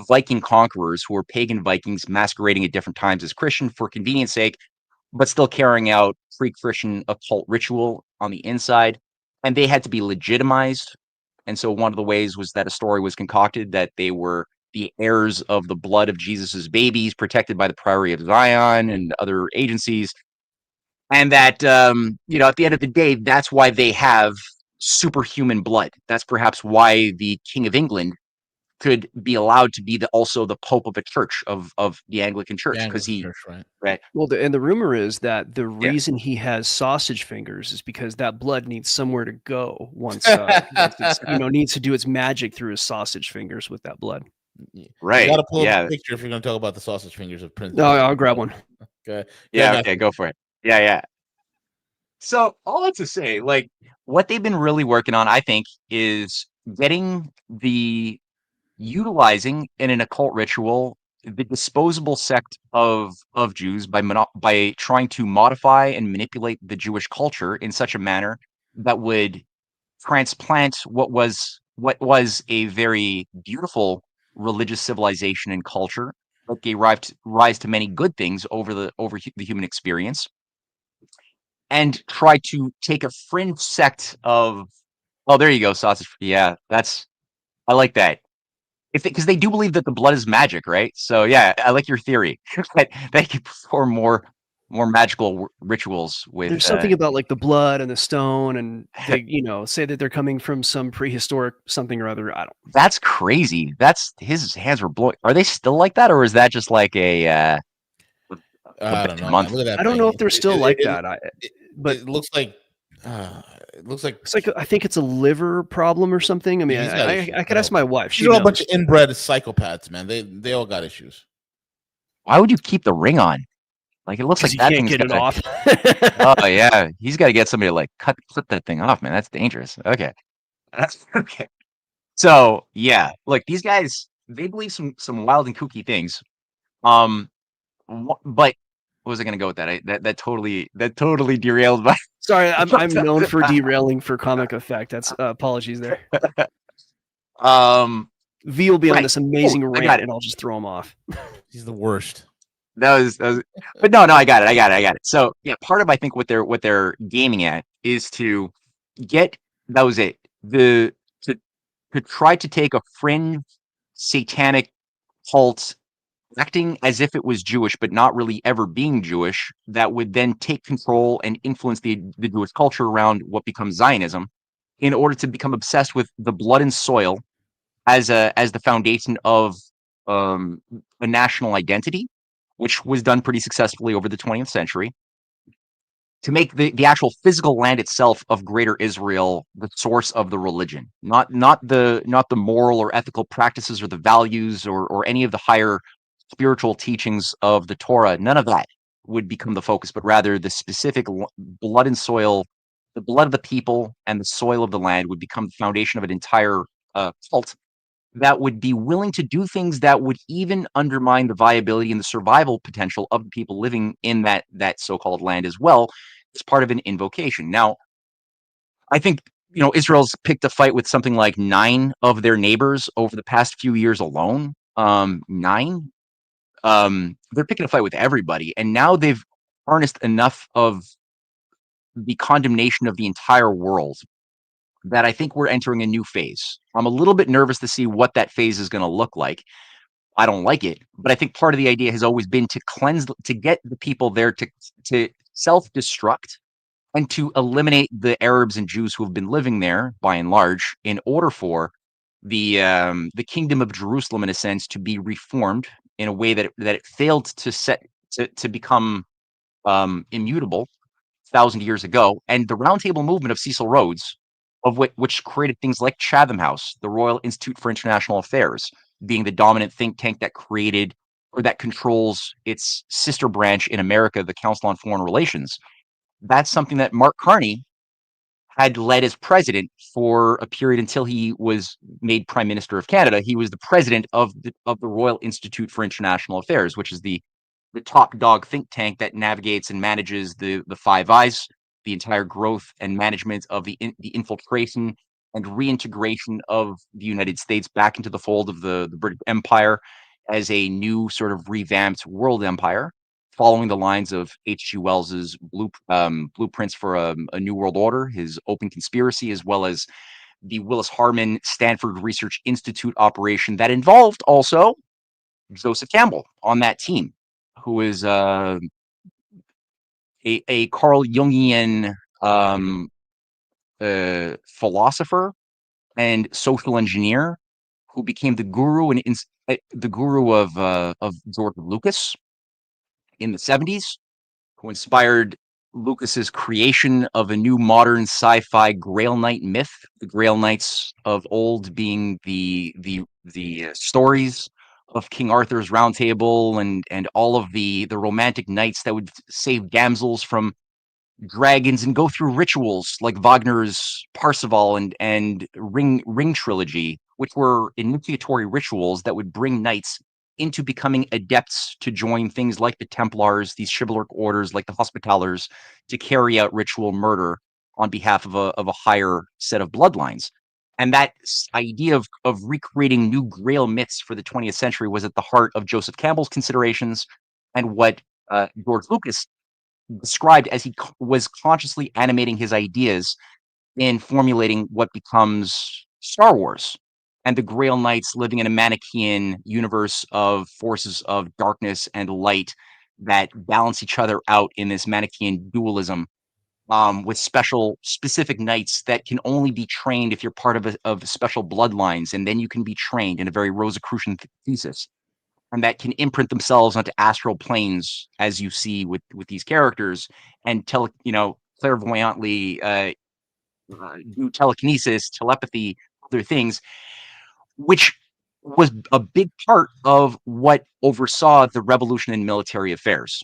[SPEAKER 3] Viking conquerors who were pagan Vikings masquerading at different times as Christian for convenience sake, but still carrying out pre-Christian occult ritual on the inside. And they had to be legitimized. And so one of the ways was that a story was concocted that they were the heirs of the blood of Jesus's babies, protected by the Priory of Zion and other agencies. And that, at the end of the day, that's why they have superhuman blood. That's perhaps why the King of England could be allowed to be also the Pope of a church of the Anglican Church, because right.
[SPEAKER 2] Well, and the rumor is that the reason he has sausage fingers is because that blood needs somewhere to go once it's, needs to do its magic through his sausage fingers with that blood.
[SPEAKER 3] Right.
[SPEAKER 1] You got to pull up a picture if you're going to talk about the sausage fingers of Prince.
[SPEAKER 2] No, I'll grab one.
[SPEAKER 1] Okay.
[SPEAKER 3] Yeah. Okay. Go for it. Yeah. So all that to say, like, what they've been really working on, I think, is utilizing in an occult ritual the disposable sect of Jews by trying to modify and manipulate the Jewish culture in such a manner that would transplant what was a very beautiful religious civilization and culture that gave rise to many good things over the human experience, and try to take a fringe sect of, there you go, sausage. Yeah, I like that. Because they do believe that the blood is magic, right? So yeah, I like your theory that they can perform more magical rituals with.
[SPEAKER 2] There's something about like the blood and the stone, and they, say that they're coming from some prehistoric something or other. I don't.
[SPEAKER 3] That's crazy. His hands were blowing. Are they still like that, or is that just like a?
[SPEAKER 1] I don't know.
[SPEAKER 3] Month?
[SPEAKER 1] Look at that
[SPEAKER 2] I don't know if they're still like that. But
[SPEAKER 1] it looks like. It's like
[SPEAKER 2] I think it's a liver problem or something. I mean, I could ask my wife.
[SPEAKER 1] She's all a bunch of inbred psychopaths, man. They all got issues.
[SPEAKER 3] Why would you keep the ring on? Like, it looks like that thing's
[SPEAKER 2] get it off.
[SPEAKER 3] Oh yeah, he's got to get somebody to like clip that thing off, man. That's dangerous. Okay, that's okay. So yeah, look, these guys, they believe some wild and kooky things. But what was I going to go with that? That totally derailed my.
[SPEAKER 2] Sorry, I'm known for derailing for comic effect. That's apologies there. V will be on this amazing rant, and I'll just throw him off.
[SPEAKER 1] He's the worst.
[SPEAKER 3] That was, but no, I got it. So yeah, part of I think what they're gaming at is to get to try to take a fringe satanic cult acting as if it was Jewish, but not really ever being Jewish, that would then take control and influence the Jewish culture around what becomes Zionism, in order to become obsessed with the blood and soil as the foundation of a national identity, which was done pretty successfully over the 20th century, to make the actual physical land itself of Greater Israel the source of the religion, not the moral or ethical practices or the values or any of the higher spiritual teachings of the Torah. None of that would become the focus, but rather the specific blood and soil, the blood of the people and the soil of the land would become the foundation of an entire cult that would be willing to do things that would even undermine the viability and the survival potential of the people living in that so-called land as well, as part of an invocation. Now, I think Israel's picked a fight with something like 9 of their neighbors over the past few years alone. 9. They're picking a fight with everybody, and now they've harnessed enough of the condemnation of the entire world that I think we're entering a new phase. I'm a little bit nervous to see what that phase is going to look like. I don't like it, but I think part of the idea has always been to cleanse, to get the people there to self-destruct and to eliminate the Arabs and Jews who have been living there by and large, in order for the kingdom of Jerusalem, in a sense, to be reformed in a way that it failed to become immutable 1,000 years ago. And the Roundtable movement of Cecil Rhodes, of which created things like Chatham House, the Royal Institute for International Affairs, being the dominant think tank that created or that controls its sister branch in America, the Council on Foreign Relations. That's something that Mark Carney had led as president for a period until he was made Prime Minister of Canada. He was the president of the Royal Institute for International Affairs, which is the top dog think tank that navigates and manages the Five Eyes, the entire growth and management of the infiltration and reintegration of the United States back into the fold of the British Empire as a new sort of revamped world empire, following the lines of H.G. Wells's blueprints for a new world order, his Open Conspiracy, as well as the Willis Harman Stanford Research Institute operation that involved also Joseph Campbell on that team, who is a Carl Jungian philosopher and social engineer who became the guru of George Lucas in the 70s, who inspired Lucas's creation of a new modern sci-fi Grail Knight myth. The Grail Knights of old being the stories of King Arthur's Round Table and all of the romantic knights that would save damsels from dragons and go through rituals like Wagner's Parsifal and Ring trilogy, which were initiatory rituals that would bring knights into becoming adepts to join things like the Templars, these chivalric orders like the Hospitallers, to carry out ritual murder on behalf of a higher set of bloodlines. And that idea of recreating new Grail myths for the 20th century was at the heart of Joseph Campbell's considerations and what George Lucas described as he was consciously animating his ideas in formulating what becomes Star Wars and the Grail Knights living in a Manichaean universe of forces of darkness and light that balance each other out in this Manichaean dualism, with specific knights that can only be trained if you're part of special bloodlines, and then you can be trained in a very Rosicrucian thesis, and that can imprint themselves onto astral planes, as you see with these characters, and clairvoyantly do telekinesis, telepathy, other things, which was a big part of what oversaw the revolution in military affairs.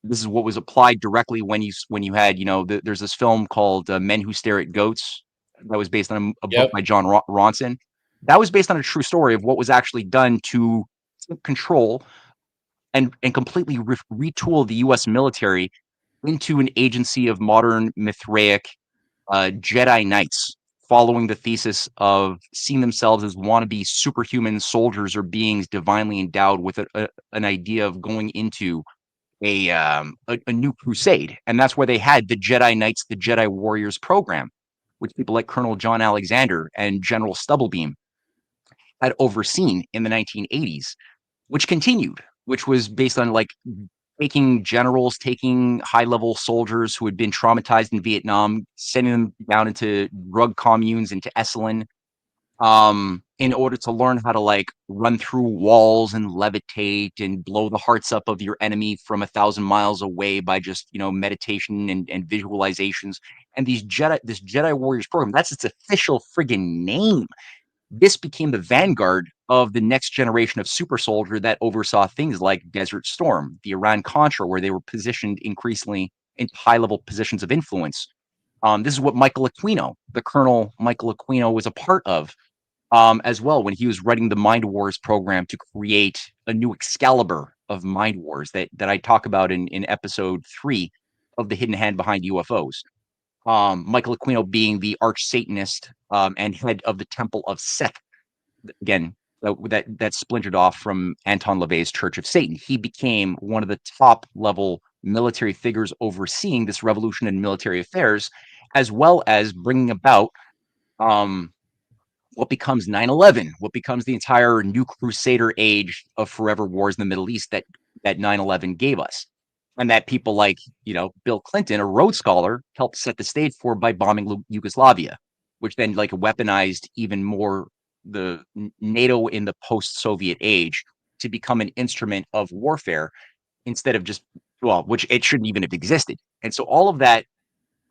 [SPEAKER 3] This is what was applied directly when you had, there's this film called Men Who Stare at Goats that was based on a book by John Ronson. That was based on a true story of what was actually done to control and completely retool the U.S. military into an agency of modern Mithraic Jedi Knights, following the thesis of seeing themselves as wannabe superhuman soldiers or beings divinely endowed with an idea of going into a new crusade. And that's where they had the Jedi Knights, the Jedi Warriors program, which people like Colonel John Alexander and General Stubblebeam had overseen in the 1980s, which continued, which was based on taking high-level soldiers who had been traumatized in Vietnam, sending them down into drug communes, into Esalen, in order to learn how to run through walls and levitate and blow the hearts up of your enemy from 1,000 miles away by just, meditation and visualizations. And this Jedi Warriors program, that's its official friggin' name. This became the vanguard of the next generation of super soldier that oversaw things like Desert Storm, the Iran-Contra, where they were positioned increasingly into high-level positions of influence. This is what Michael Aquino, the Colonel Michael Aquino, was a part of as well when he was writing the Mind Wars program to create a new Excalibur of Mind Wars that I talk about in episode 3 of The Hidden Hand Behind UFOs. Michael Aquino being the arch Satanist and head of the Temple of Seth. Again, that splintered off from Anton LaVey's Church of Satan. He became one of the top level military figures overseeing this revolution in military affairs, as well as bringing about what becomes 9/11, what becomes the entire new Crusader age of forever wars in the Middle East that 9/11 gave us. and that people like, Bill Clinton, a Rhodes Scholar, helped set the stage for by bombing Yugoslavia, which then like weaponized even more the NATO in the post-Soviet age to become an instrument of warfare instead of just, which it shouldn't even have existed. And so all of that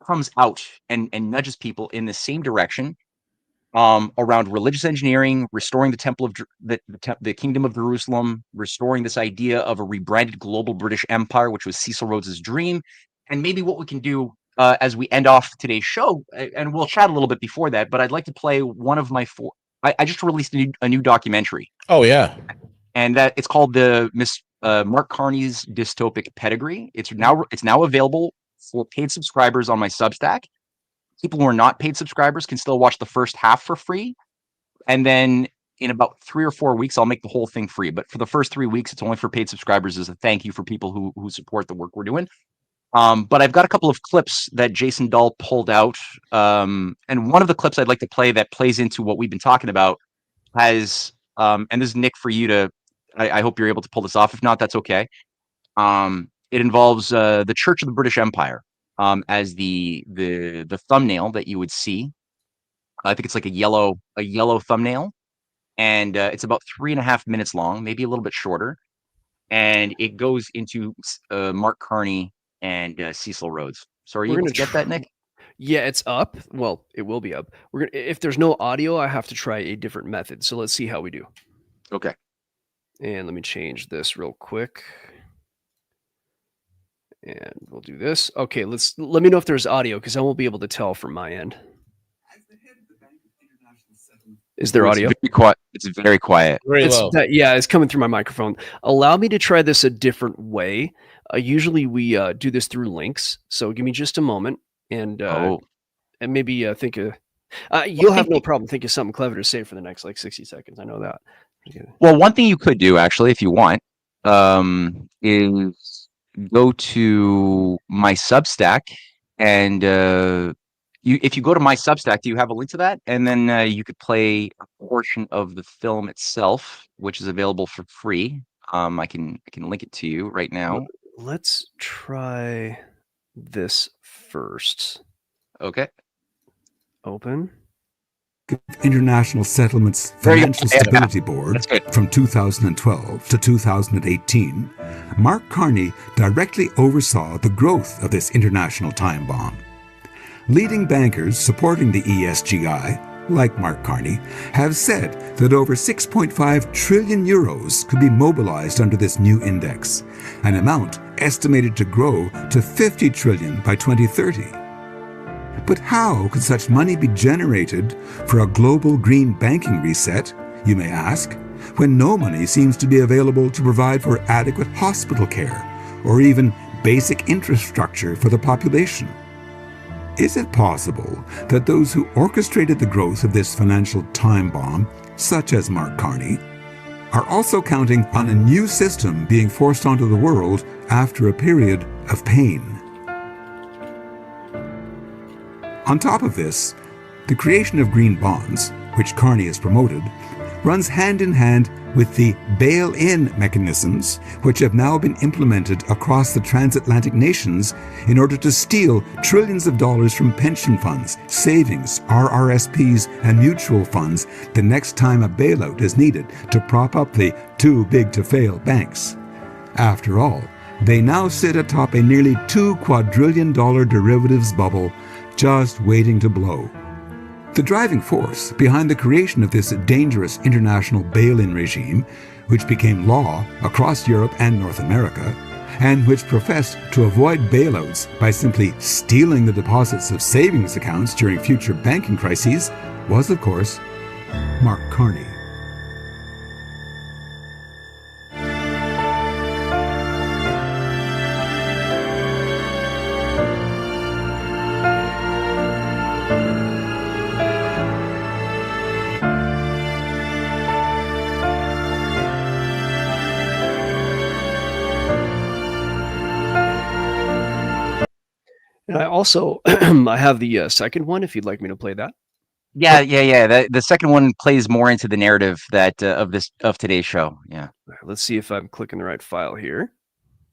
[SPEAKER 3] comes out and nudges people in the same direction, around religious engineering, restoring the temple of the Kingdom of Jerusalem, restoring this idea of a rebranded global British Empire, which was Cecil Rhodes's dream. And maybe what we can do as we end off today's show, and we'll chat a little bit before that, but I'd like to play one of my four. I just released a new documentary.
[SPEAKER 1] Oh yeah,
[SPEAKER 3] and that it's called Mark Carney's Dystopic Pedigree. It's now available for paid subscribers on my Substack. People who are not paid subscribers can still watch the first half for free. And then in about 3 or 4 weeks, I'll make the whole thing free. But for the first 3 weeks, it's only for paid subscribers as a thank you for people who support the work we're doing. But I've got a couple of clips that Jason Dahl pulled out. And one of the clips I'd like to play that plays into what we've been talking about has, and this is Nick for you to, I hope you're able to pull this off. If not, that's okay. It involves the Church of the British Empire. As the thumbnail that you would see. I think it's like a yellow thumbnail, and it's about 3.5 minutes long, maybe a little bit shorter, and it goes into Mark Carney and Cecil Rhodes. So are you able to get that, Nick?
[SPEAKER 2] Yeah, it's up. Well, it will be up. If there's no audio, I have to try a different method. So let's see how we do.
[SPEAKER 3] Okay.
[SPEAKER 2] And let me change this real quick. And we'll do this. Okay, let me know if there's audio, because I won't be able to tell from my end. Is there audio?
[SPEAKER 3] It's very quiet. It's very quiet.
[SPEAKER 1] very low.
[SPEAKER 2] It's coming through my microphone. Allow me to try this a different way. Usually we do this through links. So give me just a moment, and maybe think of. You'll have no problem thinking of something clever to say for the next 60 seconds. I know that.
[SPEAKER 3] Well, one thing you could do, actually, if you want, is go to my Substack, and if you go to my Substack, do you have a link to that? And then you could play a portion of the film itself, which is available for free. I can link it to you right now.
[SPEAKER 2] Let's try this first.
[SPEAKER 3] Okay.
[SPEAKER 2] Open.
[SPEAKER 5] International Settlements Financial Stability Board from 2012 to 2018, Mark Carney directly oversaw the growth of this international time bomb. Leading bankers supporting the ESGI, like Mark Carney, have said that over 6.5 trillion euros could be mobilized under this new index, an amount estimated to grow to 50 trillion by 2030. But how could such money be generated for a global green banking reset, you may ask, when no money seems to be available to provide for adequate hospital care or even basic infrastructure for the population? Is it possible that those who orchestrated the growth of this financial time bomb, such as Mark Carney, are also counting on a new system being forced onto the world after a period of pain? On top of this, the creation of green bonds, which Carney has promoted, runs hand in hand with the bail-in mechanisms which have now been implemented across the transatlantic nations in order to steal trillions of dollars from pension funds, savings, RRSPs, and mutual funds the next time a bailout is needed to prop up the too-big-to-fail banks. After all, they now sit atop a nearly $2 quadrillion derivatives bubble just waiting to blow. The driving force behind the creation of this dangerous international bail-in regime, which became law across Europe and North America, and which professed to avoid bailouts by simply stealing the deposits of savings accounts during future banking crises, was, of course, Mark Carney.
[SPEAKER 2] And I also I have the second one, if you'd like me to play that.
[SPEAKER 3] Yeah. The second one plays more into the narrative that of today's show. Yeah.
[SPEAKER 2] Let's see if I'm clicking the right file here.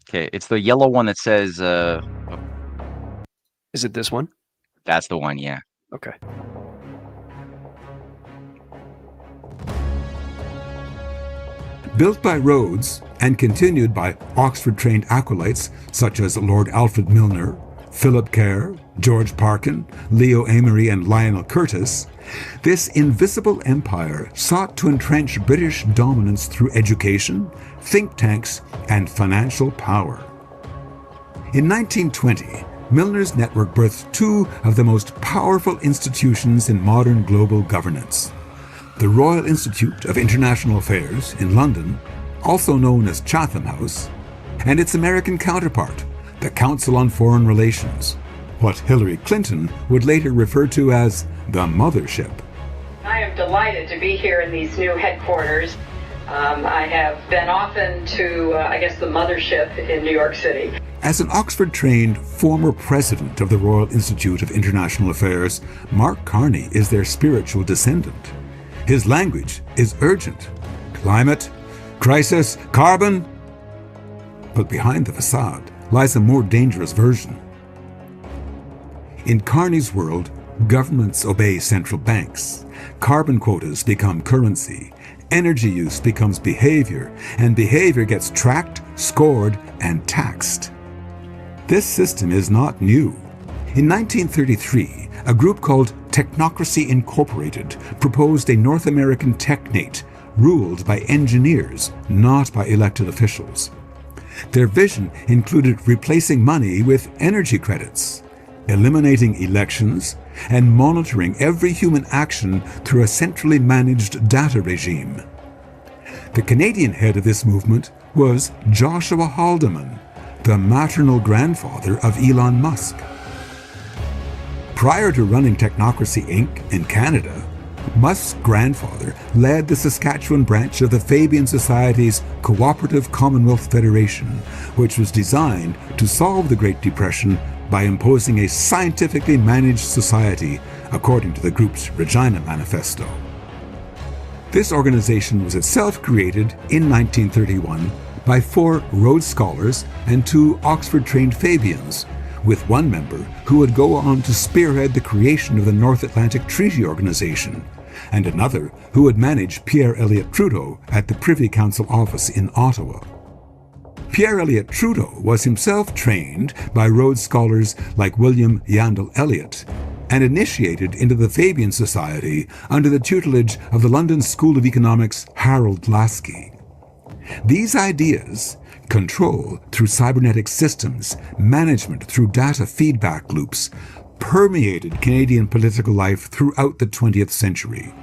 [SPEAKER 3] Okay, it's the yellow one that says.
[SPEAKER 2] Is it this one?
[SPEAKER 3] That's the one. Yeah.
[SPEAKER 2] Okay.
[SPEAKER 5] Built by Rhodes and continued by Oxford-trained acolytes such as Lord Alfred Milner, Philip Kerr, George Parkin, Leo Amery, and Lionel Curtis, this invisible empire sought to entrench British dominance through education, think tanks, and financial power. In 1920, Milner's network birthed two of the most powerful institutions in modern global governance: the Royal Institute of International Affairs in London, also known as Chatham House, and its American counterpart, the Council on Foreign Relations, what Hillary Clinton would later refer to as the mothership.
[SPEAKER 6] I am delighted to be here in these new headquarters. I have been often to, the mothership in New York City.
[SPEAKER 5] As an Oxford-trained former president of the Royal Institute of International Affairs, Mark Carney is their spiritual descendant. His language is urgent. Climate, crisis, carbon. But behind the facade lies a more dangerous version. In Carney's world, governments obey central banks. Carbon quotas become currency. Energy use becomes behavior, and behavior gets tracked, scored, and taxed. This system is not new. In 1933, a group called Technocracy Incorporated proposed a North American technate ruled by engineers, not by elected officials. Their vision included replacing money with energy credits, eliminating elections, and monitoring every human action through a centrally managed data regime. The Canadian head of this movement was Joshua Haldeman, the maternal grandfather of Elon Musk. Prior to running Technocracy Inc. in Canada, Musk's grandfather led the Saskatchewan branch of the Fabian Society's Cooperative Commonwealth Federation, which was designed to solve the Great Depression by imposing a scientifically managed society, according to the group's Regina Manifesto. This organization was itself created in 1931 by 4 Rhodes Scholars and 2 Oxford-trained Fabians, with one member who would go on to spearhead the creation of the North Atlantic Treaty Organization, and another who would manage Pierre Elliott Trudeau at the Privy Council office in Ottawa. Pierre Elliott Trudeau was himself trained by Rhodes Scholars like William Yandell Elliott, and initiated into the Fabian Society under the tutelage of the London School of Economics' Harold Laski. These ideas, control through cybernetic systems, management through data feedback loops, permeated Canadian political life throughout the 20th century.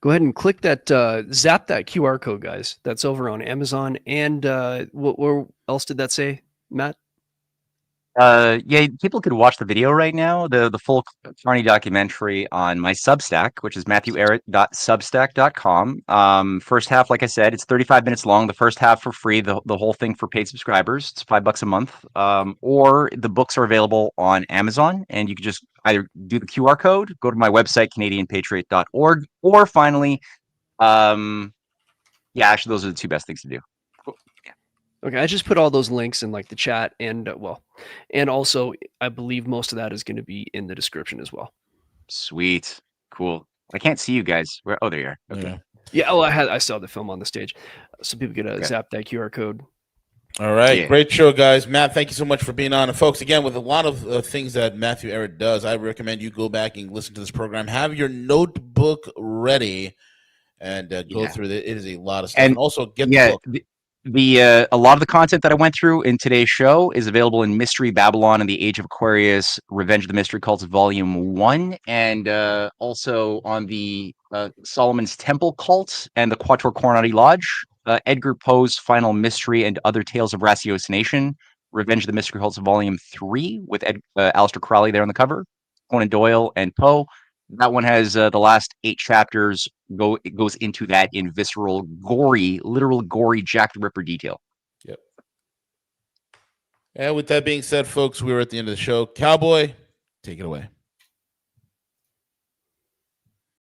[SPEAKER 2] Go ahead and click that, zap that QR code, guys. That's over on Amazon. And what else did that say, Matt?
[SPEAKER 3] Yeah, people could watch the video right now, the full Carney documentary on my Substack, which is matthewerett.substack.com. First half, like I said, it's 35 minutes long. The first half for free, the whole thing for paid subscribers. It's $5 a month. Or the books are available on Amazon, and you can just either do the QR code, go to my website, CanadianPatriot.org, or finally, actually, those are the 2 best things to do.
[SPEAKER 2] Okay, I just put all those links in like the chat, and and also I believe most of that is going to be in the description as well.
[SPEAKER 3] Sweet, cool. I can't see you guys. Oh, there you are. Okay.
[SPEAKER 2] Yeah. Oh, I saw the film on the stage, so people get zap that QR code.
[SPEAKER 1] All right, great show, guys. Matt, thank you so much for being on. And folks, again, with a lot of things that Matthew Ehret does, I recommend you go back and listen to this program. Have your notebook ready and go through it. It is a lot of stuff. And also get the book.
[SPEAKER 3] A lot of the content that I went through in today's show is available in Mystery Babylon and the Age of Aquarius, Revenge of the Mystery Cults, Volume 1, and also on the Solomon's Temple Cult and the Quatuor Coronati Lodge, Edgar Poe's Final Mystery and Other Tales of Ratiocination, Revenge of the Mystery Cults Volume 3 with Aleister Crowley there on the cover, Conan Doyle and Poe. That one has the last 8 chapters. It goes into that in visceral, gory, literal gory Jack the Ripper detail.
[SPEAKER 1] Yep. And with that being said, folks, we're at the end of the show. Cowboy, take it away.